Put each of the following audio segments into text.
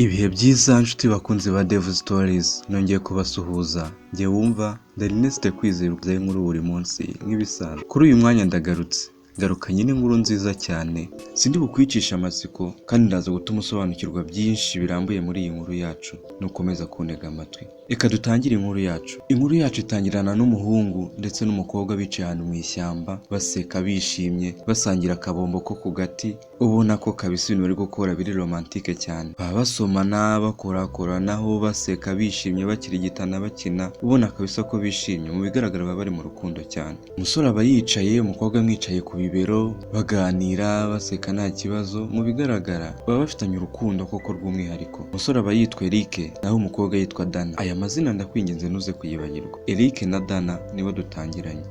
Ibihe byiza nshuti bakunzi ba Dev Stories, nongeye kubasuhuza. Njye wumva Ernest Kwizera inkuru buri munsi nk'ibisanzwe. Kuri uyu mwanya ndagarutse. Garukanye n'inkuru nziza cyane. Sindi bukwicisha amatsiko kandi ndaza gutuma usobanukirwa byinshi birambuye muri iyi nkuru yacu. Nukomeza kuntega amatwi. Reka dutangire inkuru yacu. Inkuru yacu itangirana n'umuhungu ndetse n'umukobwa bicaye ahantu mu ishyamba, baseka bishimye, basangira akabombo ko ku gati. Ubona ko kabisa ibintu bari gukora biri romantike cyane. Baba basomana, bakorakoranaho, baseka bishimye, bakirigitana bakina. Ubona kabisa ko bishimye, mu bigaragara baba bari mu rukundo cyane. Umusore aba yicaye, umukobwa amwicaye ku bibero, baganira, baseka nta kibazo. Mu bigaragara baba bafitanye urukundo koko rw'umwihariko. Umusore aba yitwa Eric, naho umukobwa yitwa Dana. Aya mazina ndakwinginze ntuze kuyibagirwa. Eric na Dana nibo dutangiranye.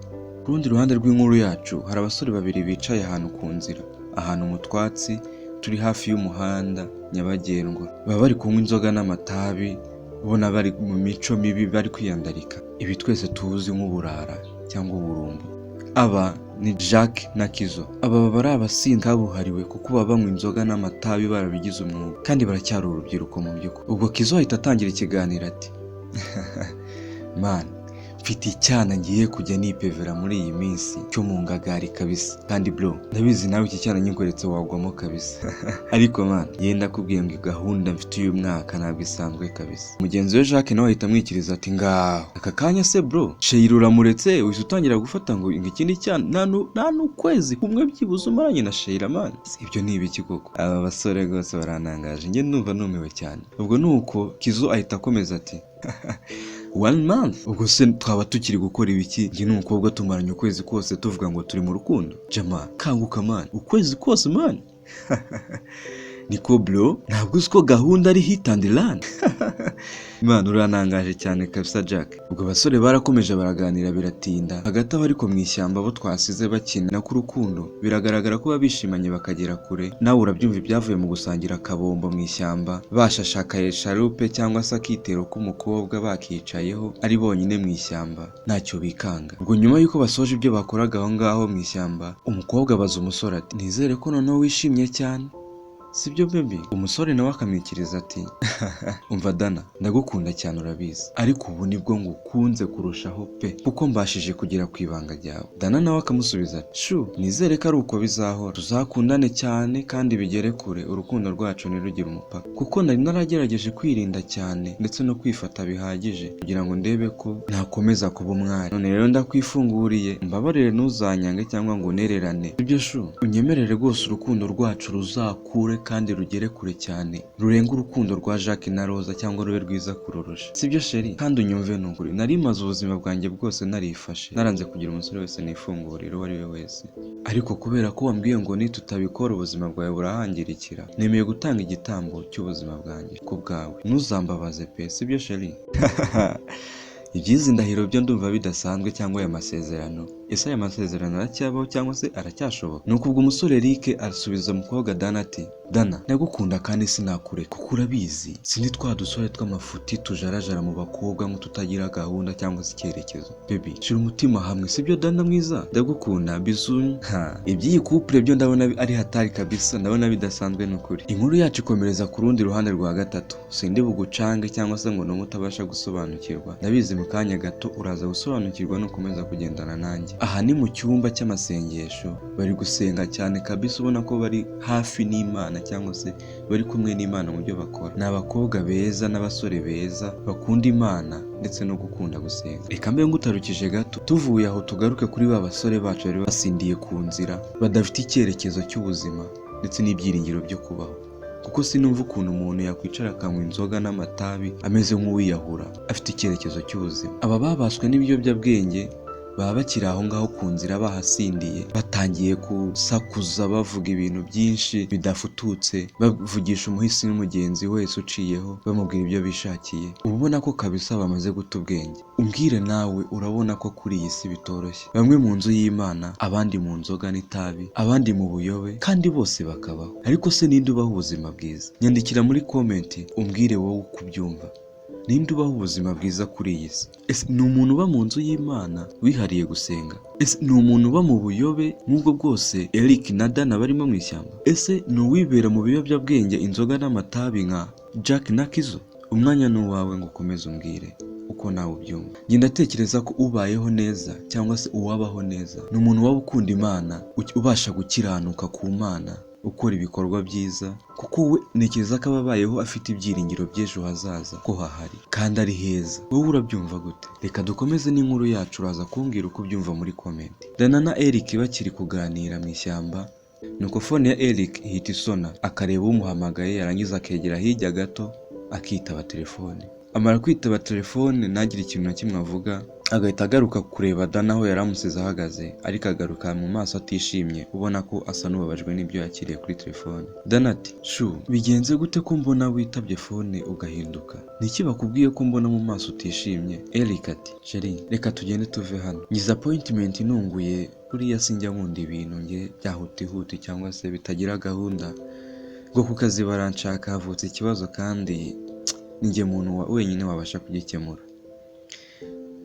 Ku rundi ruhande rw'inkuru yacu hari abasore babiri bicaye ahantu ku nzira, ahantu mu twatsi turi hafi y'umuhanda nyabagendwa. Baba bari kunywa inzoga n'amatabi, ubona bari mu mico mibi, bari kwiyandarika. Ibi twese tuzi nk'uburara cyangwa uburumbu. Aba ni Jack na Kizo. Aba baba ari abasinzi kabuhariwe kuko baba banywa inzoga n'amatabi barabigize umwuga, kandi baracyari urubyiruko mu by'ukuri. Ubwo Kizo ahita atangira ikiganiro ati man, mfite icyana ngiye kujya nipevera muri iyi minsi cyo mu ngagari kabisa. Kandi bro, ndabizi nawe iki cyana nyigoretse wagwamo kabisa. Ariko man, yenda kubwiye ngo gahunda mfite uyu mwaka ntabwo isanzwe kabisa. Mugenzi we Jacques nawe ahita amwikiriza ati ngaho aka kanya se bro, Sheila uramuretse uhise utangira gufata ngo ikindi cyana nta n'ukwezi kumwe byibuze umaranye na Sheila man. Ibyo ni ibiki koko? Aba basore rwose barantangaje, njye numva numiwe cyane. Ubwo nuko Kizo ahita akomeza ati 1 month? Ubwo se twaba tukiri gukora ibiki? Njye n'umukobwa tumaranye ukwezi kose tuvuga ngo turi mu rukundo. Jama, kanguka man, ukwezi kose man. Niko bro, ntabwo uzi ko gahunda ari hit and run. Man, uranangaje cyane kabisa Jack. Ubwo basore barakomeje baraganira biratinda. Hagati aho ariko mu ishyamba bo twasize bakina ku rukundo, biragaragara ko babishimanye bakagera kure. Nawe urabyumva ibyavuye mu gusangira akabombo mu ishyamba, bashashakaye sharupe cyangwa se akitero k'umukobwa bakicayeho ari bonyine mu ishyamba, ntacyo bikanga. Ubwo nyuma y'uko basoje ibyo bakoraga aho ngaho mu ishyamba, umukobwa abaza umusore ati nizere ko noneho wishimye cyane, sibyo baby? Umusore nawe akamwikiriza ati umva Dana, ndagukunda cyane urabizi, ariko ubu nibwo ngukunze kurushaho pe, kuko mbashije kugera ku ibanga ryawe. Dana nawe akamusubiza ati shu, nizere ko ari uko bizahora, tuzakundane cyane kandi bigere kure, urukundo rwacu ntirugire umupaka. Kuko nari naragerageje kwirinda cyane ndetse no kwifata bihagije kugira ngo ndebe ko nakomeza kuba umwari. None rero ndakwifunguriye, mbabarire ntuzanyange cyangwa ngo nererane. Ibyo shu, unyemerere rwose urukundo rwacu ruzakure kandi rugere kure cyane, rurenga urukundo rwa Jacques na Rosa cyangwa rube rwiza kururusha, sibyo sheri? Kandi unyumve nukuri, nari maze ubuzima bwanjye bwose narifashe, naranze kugira umusore wese nifungurira uwo ari we wese, ariko kubera ko wambwiye ngo nitutabikora ubuzima bwawe burahangirikira, nemeye gutanga igitambo cy'ubuzima bwanjye ku bwawe, ntuzambabaze pe, sibyo sheri? Ibyizi ndahiro byo ndumva bidasanzwe cyangwa aya masezerano. Ese aya masezerano aracyabaho cyangwa se aracyashoboka? Nuko ubwo umusore Eric arasubiza umukobwa Dana ati Dana, ndagukunda kandi sinakure kuko urabizi sindi twa dusore tw'amafuti tujarajara mu bakobwa ngo tutagira gahunda cyangwa se icyerekezo. Baby, shira umutima hamwe, sibyo Dana mwiza? Ndagukunda bizu. Iby'iyi couple byo ndabona ari hatari kabisa, ndabona bidasanzwe n'ukuri. Inkuru yacu ikomereza ku rundi ruhande rwa gatatu. Sindi bugucange cyangwa se ngo n'umwe utabasha gusobanukirwa. Ndabizi mu kanya gato uraza gusobanukirwa no kumeza kugendana nanjye. Aha ni mu cyumba cy'amasengesho, bari gusenga cyane kabisa, ubona ko bari hafi n'Imana cyangwa se bari kumwe n'Imana mu byo bakora. Ni abakobwa beza n'abasore beza bakunda Imana ndetse no gukunda gusenga. Reka mbe ngutarukije gato, tuvuye aho tugaruke kuri ba basore bacu bari basindiye ku nzira, badafite icyerekezo cy'ubuzima ndetse n'ibyiringiro byo kubaho. Kuko sinumva ukuntu umuntu yakwicara akanywa inzoga n'amatabi ameze nk'uwiyahura afite icyerekezo cy'ubuzima. Aba babaswe n'ibiyobyabwenge baba bakiri aho ngaho ku nzira bahasindiye, batangiye gusakuza bavuga ibintu byinshi bidafututse, bavugisha umuhisi n'umugenzi wese uciyeho bamubwira ibyo bishakiye. Ubona ko kabisa bamaze guta ubwenge. Umbwire nawe, urabona ko kuri iyi si bitoroshye, bamwe mu nzu y'Imana, abandi mu nzoga n'itabi, abandi mu buyobe, kandi bose bakabaho. Ariko se ninde ubaho ubuzima bwiza? Nyandikira muri comment umbwire wowe uko ubyumva. ninde ubaho ubuzima bwiza kuri iyi si? Ese ni umuntu uba mu nzu y'Imana wihariye gusenga? Ese ni umuntu uba mu buyobe nk'ubwo bwose Eric na Dana barimo mu ishyamba? Ese ni uwibera mu biyobyabwenge, inzoga n'amatabi nka Jack na Kizo? Umwanya ni uwawe ngo ukomeze umbwire uko nawe ubyumva. Njye ndatekereza ko ubayeho neza cyangwa se uwabaho neza ni umuntu waba ukunda Imana, ubasha gukiranuka ku Mana, ukora ibikorwa byiza, kuko we ntekereza ko ababayeho afite ibyiringiro by'ejo hazaza ko hahari kandi ari heza. Wowe urabyumva gute? Reka dukomeze n'inkuru yacu, uraza kumbwira uko ubyumva muri comment. Dana na Eric bakiri kuganira mu ishyamba, nuko fone ya Eric ihita isona, akareba umuhamagaye, yarangiza akegera hirya gato akitaba telefone. Amara kwitaba telefone ntagire ikintu na kimwe avuga, agahita agaruka kureba Dana aho yari amusize ahagaze, ariko agaruka mu maso atishimye, ubona ko asa n'ubabajwe n'ibyo yakiriye kuri telefone. Dana ati shu, bigenze gute ko mbona witabye fone ugahinduka? Niki bakubwiye ko mbona mu maso utishimye? Eric ati sheri, reka tugende tuve hano, ngize appointment inunguye, buriya sinjya nkunda ibintu nge bya hutihuti cyangwa se bitagira gahunda, ngo ku kazi baranshaka, havutse ikibazo kandi ninjye muntu wenyine wabasha kugikemura.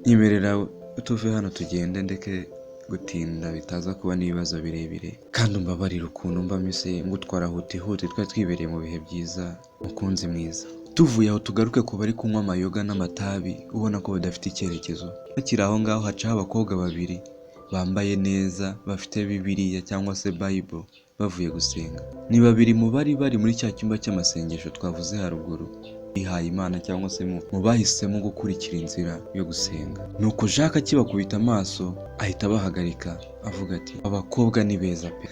Nyemerera tuve hano tugende, ndeke gutinda bitaza kuba n'ibibazo birebire, kandi umbabarira ukuntu mba mise ngutwara hutihuti, twari twibereye mu bihe byiza mukunzi mwiza. Tuvuye aho tugaruke ku bari kunywa amayoga n'amatabi, ubona ko badafite icyerekezo. Bakiri aho ngaho hacaho abakobwa babiri bambaye neza, bafite Bibiliya cyangwa se Bible, bavuye gusenga. Ni babiri mu bari muri cya cyumba cy'amasengesho twavuze haruguru, bihaye Imana cyangwa se mu bahisemo gukurikira inzira yo gusenga. Nuko Jacques akibakubita amaso ahita abahagarika avuga ati abakobwa ni beza pe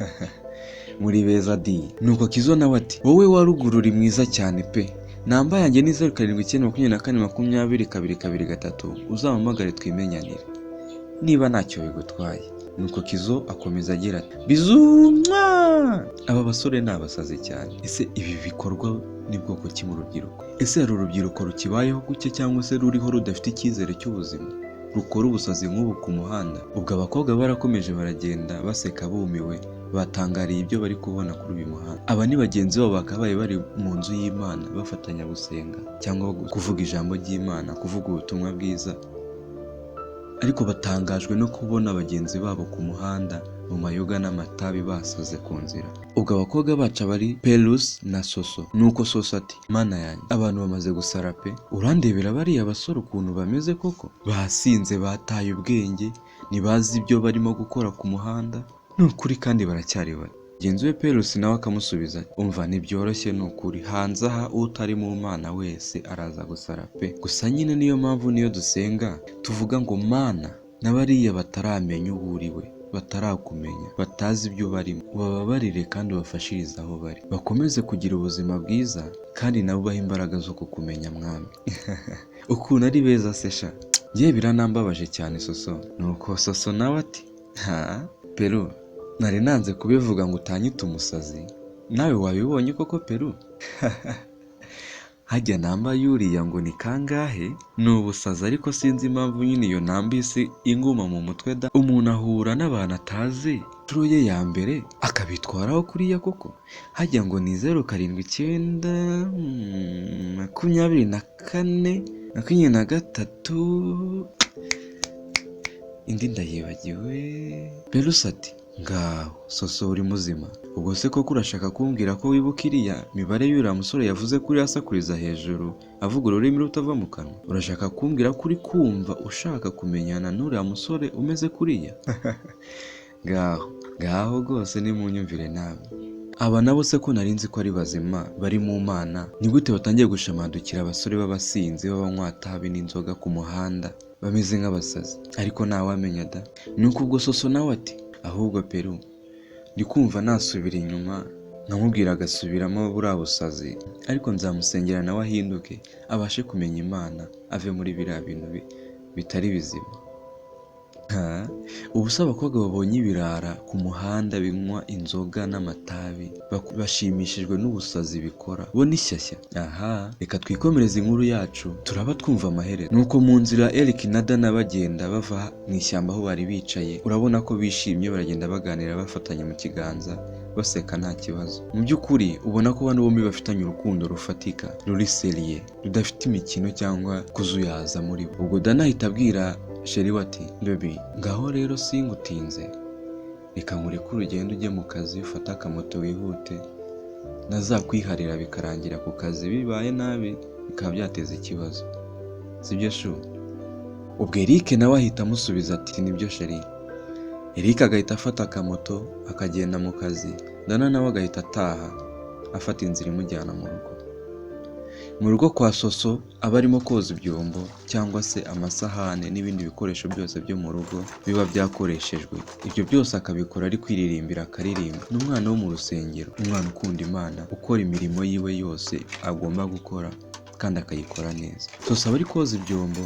muri beza di. Nuko Kizo nawe ati wowe wa ruguru uri mwiza cyane pe, namba yanjye ni 0794222223, uzampamagare twimenyanire niba ntacyo bigutwaye. Nuko Kizo akomeza agira ati bizumwa, aba basore ni abasazi cyane. Ese ibi bikorwa ni bwoko ki mu rubyiruko? Ese hari urubyiruko rukibayeho guke cyangwa se ruriho rudafite icyizere cy'ubuzima, rukora ubusazi nk'ubu ku muhanda? Ubwo abakobwa barakomeje baragenda baseka bumiwe, batangariye ibyo bari kubona kuri uyu muhanda. Aba ni bagenzi babo bakabaye bari mu nzu y'Imana bafatanya gusenga cyangwa kuvuga ijambo ry'Imana, kuvuga ubutumwa bwiza, ariko batangajwe no kubona bagenzi babo ku muhanda mu mayoga n'amatabi basaze ku nzira. Ubwo abakobwa baca bari Perus na Soso. Nuko Soso ati mana yanjye, abantu bamaze gusara pe, urandebera bariya basore ukuntu bameze koko, basinze bataye ubwenge, ntibazi ibyo barimo gukora ku muhanda, ni ukuri kandi baracyari bato. Mugenzi we Perus nawe akamusubiza umva ntibyoroshye, ni ukuri hanze aha utari mu Mana wese araza gusara pe, gusa nyine niyo mpamvu niyo dusenga tuvuga ngo Mana, n'abariya bataramenya uwo uriwe, batarakumenya, batazi ibyo barimo, ubababarire kandi ubafashirize aho bari, bakomeze kugira ubuzima bwiza kandi nabo ubahe imbaraga zo kukumenya mwami. Ukuntu ari beza se sha, njye biranambabaje cyane Soso. Nuko Soso nawe ati ha Peru, nari nanze kubivuga ngo utanyita umusazi, nawe wabibonye koko Peru? Hajya namba yuriya ngo ni kangahe, ni ubusazi, ariko sinzi impamvu nyine iyo namba isi inguma mu mutwe da. Umuntu ahura n'abantu atazi inshuro ye ya mbere akabitwaraho kuriya koko. Hajya ngo ni 07924223, indi ndayibagiwe. Perus ati ngaho Soso uri muzima? Ubwo se koko urashaka kumbwira ko wibuka iriya mibare y'uriya musore yavuze kuri asakuriza hejuru avuga ururimi rutava mu kanwa? Urashaka kumbwira ko uri kumva ushaka kumenyana n'uriya musore umeze kuriya? ngaho rwose nimunyumvire nawe. Aba nabo se ko narinzi ko ari bazima bari mu Mana, ni gute batangiye gushamadukira abasore b'abasinzi b'abanywatabi n'inzoga ku muhanda bameze nk'abasazi? Ariko ntawamenya da. Nuko ubwo Soso nawe ati ahubwo Peru, ndi kumva nasubira inyuma nkamubwira agasubiramo buriya busazi, ariko nzamusengera nawe ahinduke, abashe kumenya Imana, ave muri biriya bintu bitari bizima. Ubu se abakobwa babonye ibirara ku muhanda binywa inzoga n'amatabi bashimishijwe n'ubusazi bikora, bo ni shyashya. Aha, reka twikomereze inkuru yacu, turaba twumva amaherezo. Nuko mu nzira Eric na Dana bagenda bava mu ishyamba aho bari bicaye, urabona ko bishimye, baragenda baganira bafatanye mu kiganza, baseka nta kibazo. Mu by'ukuri ubona ko bano bombi bafitanye urukundo rufatika, ruri seriye, rudafite imikino cyangwa kuzuyaza muri bo. Ubwo Dana ahita abwira sheri we ati baby ngaho rero singutinze, reka nkureke urugendo ujye mu kazi, ufate akamoto wihute, nazakwiharira bikarangira ku kazi, bibaye nabi bikaba byateza ikibazo, sibyo shu? Ubwo Eric nawe ahita amusubiza ati nibyo sheri. Eric agahita afata akamoto akagenda mu kazi, Dana nawe agahita ataha afata inzira imujyana mu rugo. Mu rugo kwa Soso aba arimo koza ibyombo cyangwa se amasahane n'ibindi bikoresho byose byo mu rugo biba byakoreshejwe. Ibyo byose akabikora ari kwiririmbira akaririmba. Ni umwana wo mu rusengero, umwana ukunda Imana, ukora imirimo yiwe yose agomba gukora kandi akayikora neza. Soso aba ari koza ibyombo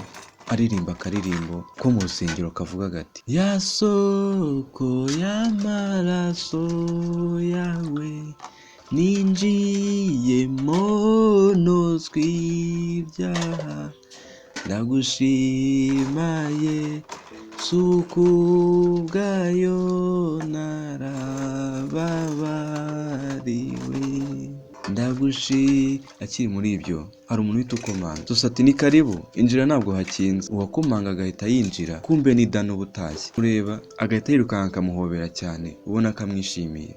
aririmba akaririmbo ko mu rusengero kavuga gati ya soko y'amaraso yawe ninjiyemo nozwi ibyaha, ndagushimaye suku bwayo narababariwe, akiri muri ibyo hari umuntu uhita ukomanga. Soso ati ni karibu, injira ntabwo hakinze. Uwakomanga agahita yinjira, kumbe ni Dana uba utashye. Ureba agahita yirukanka akamuhobera cyane, ubona ko amwishimiye.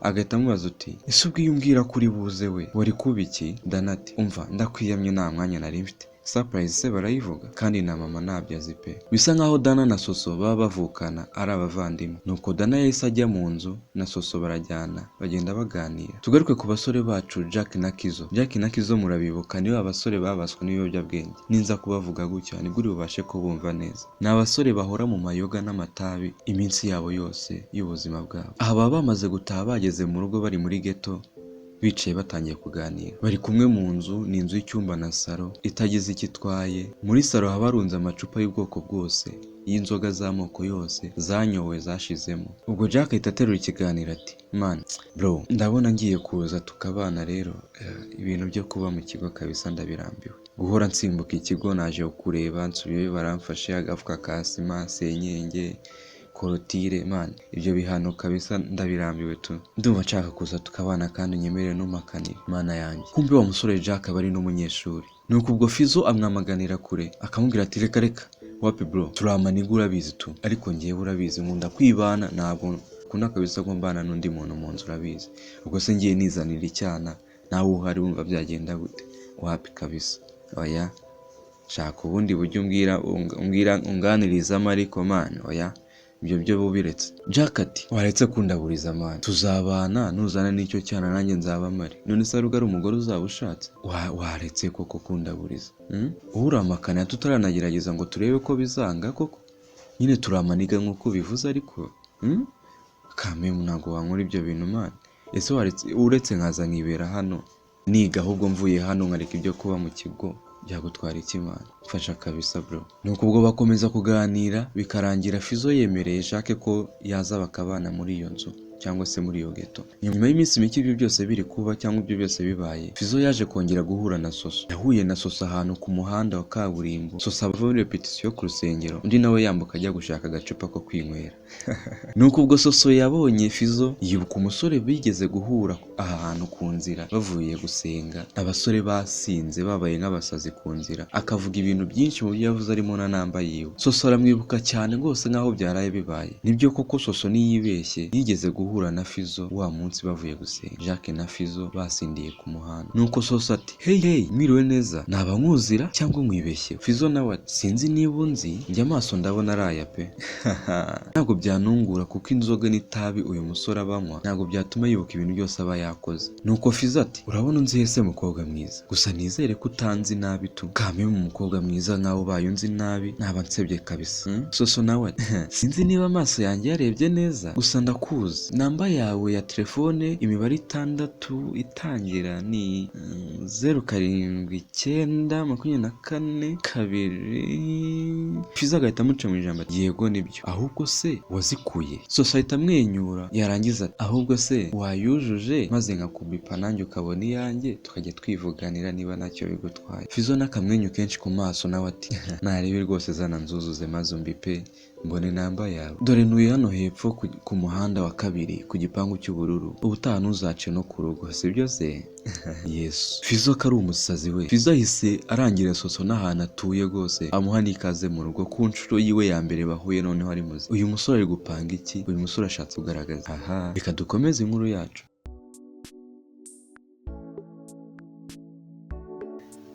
Agahita amubaza uti ese ubwo iyo umbwira kuri buze we wari kuba iki? Dana ati umva ndakwiyamye nta mwanya nari mfite. Surprise se barayivuga kandi na mama ntabyo azi pe. Bisa nkaho Dana na Soso baba bavukana ari abavandimwe. Nuko Dana yahise ajya mu nzu na Soso barajyana bagenda baganira. Tugaruke ku basore bacu Jack na Kizo. Jack na Kizo murabibuka nibo abasore babaswe n'ibiyobyabwenge. Ninza kubavuga gutya nibwo uri bubashe kubumva neza. Ni abasore bahora mu mayoga n'amatabi iminsi yabo yose y'ubuzima bwabo. Aha baba bamaze gutaha bageze mu rugo bari muri ghetto, bicaye batangiye kuganira. Bari kumwe mu nzu, ni inzu y'icyumba na salo itagize icyo itwaye. Muri salo haba harunze amacupa y'ubwoko bwose y'inzoga z'amoko yose zanyowe zashizemo. Ubwo Jack ahita aterura ikiganiro ati man bro ndabona ngiye kuza tukabana rero, ibintu byo kuba mu kigo kabisa ndabirambiwe. Guhora nsimbuka ikigo naje kureba nsubiyeyo baramfashe agafuka ka sima, senyenge, korotire, man ibyo bihano kabisa ndabirambiwe tu. Ndumva nshaka kuza tukabana kandi unyemerere n'umakanire mana yanjye. Kumbe wa musore Jack aba ari n'umunyeshuri. Nuko ubwo Fizo amwamaganira kure akamubwira ati reka reka wapi bro turamaniga urabizi tu, ariko ngiye urabizi nkunda kwibana, ntabwo kuna kabisa ko mbana n'undi muntu mu nzu urabizi. Ubwo se ngiye nizanira icyana nawe uhari wumva byagenda gute? Wapi kabisa, oya shaka ubundi buryo umbwira unganirizamo, ariko man oya ibyo byo bubiretse. Jack ati waretse kundaburiza man, tuzabana nuzana n'icyo cyana nanjye nzaba mari. None se ari umugore uzaba ushatse? Waretse koko kundaburiza uramakana tutaranagerageza ngo turebe ko bizanga koko? Nyine turamaniga nk'uko bivuze, ariko kamemu ntabwo wankora ibyo bintu man. Ese uretse nkaza nkibera hano niga, ahubwo mvuye hano nkareka ibyo kuba mu kigo byagutwara iki man? Fasha kabisa bro. Nuko ubwo bakomeza kuganira bikarangira Fizo yemereye Jack ko yaza bakabana muri iyo nzu cyangwa se muri iyo ghetto. Nyuma y'iminsi mike ibyo byose biri kuba cyangwa ibyo byose bibaye, Fizo yaje kongera guhura na Soso. Yahuye na Soso ahantu ku muhanda wa kaburimbo. Soso ava muri repetition ku rusengero, undi nawe yambuka ajya gushaka agacupa ko kwinywera. Nuko ubwo Soso yabonye Fizo yibuka umusore bigeze guhura aha hantu ku nzira bavuye gusenga. Abasore basinze babaye nk'abasazi ku nzira, akavuga ibintu byinshi mu byo yavuze arimo na namba yiwe. Soso aramwibuka cyane rwose nkaho byaraye bibaye. Nibyo koko Soso niyibeshye yigeze guhura na Fizo wa munsi bavuye gusenga. Jack na Fizo basindiye ku muhanda. Nuko Soso ati hey mwiriwe neza, naba nkuzira cyangwa mwibeshye? Fizo nawe ati sinzi niba unzi, njya amaso ndabona araya pe. Ntabwo byanungura kuko inzoga n'itabi uyu musore abanywa ntabwo byatuma yibuka ibintu byose aba yakoze. Nuko Fizo ati urabona unzi hese mukobwa mwiza, gusa nizere ko utanzi nabi tu. Kame mu mukobwa mwiza nkaho ubaye unzi nabi naba nsebye kabisa. Soso nawe ati sinzi niba amaso yanjye yarebye neza, gusa ndakuzi. Namba yawe ya telefone imibare 6 itangira ni 07924 Fizo agahita amuca mu ijambo ati yego nibyo, ahubwo se wazikuye? Soso ahita amwenyura yarangiza ati ahubwo se wayujuje maze nkakubipa nanjye ukabona iyanjye tukajya twivuganira niba ntacyo bigutwaye. Fizo n'akamwenyu kenshi ku maso nawe ati narebe rwose zana nzuzuze maze umbipe mbone namba yawe, dore ntuye hano hepfo ku muhanda wa kabiri ku gipangu cy'ubururu, ubutaha ntuzace no ku rugo, sibyo se? Yesu, Fizo ko ari umusazi we. Fizo ahise arangira Soso n'ahantu atuye rwose, amuha n'ikaze mu rugo ku nshuro yiwe ya mbere bahuye, noneho ari muzima. Uyu musore ari gupanga iki? Uyu musore ashatse kugaragaza, aha, reka dukomeze inkuru yacu.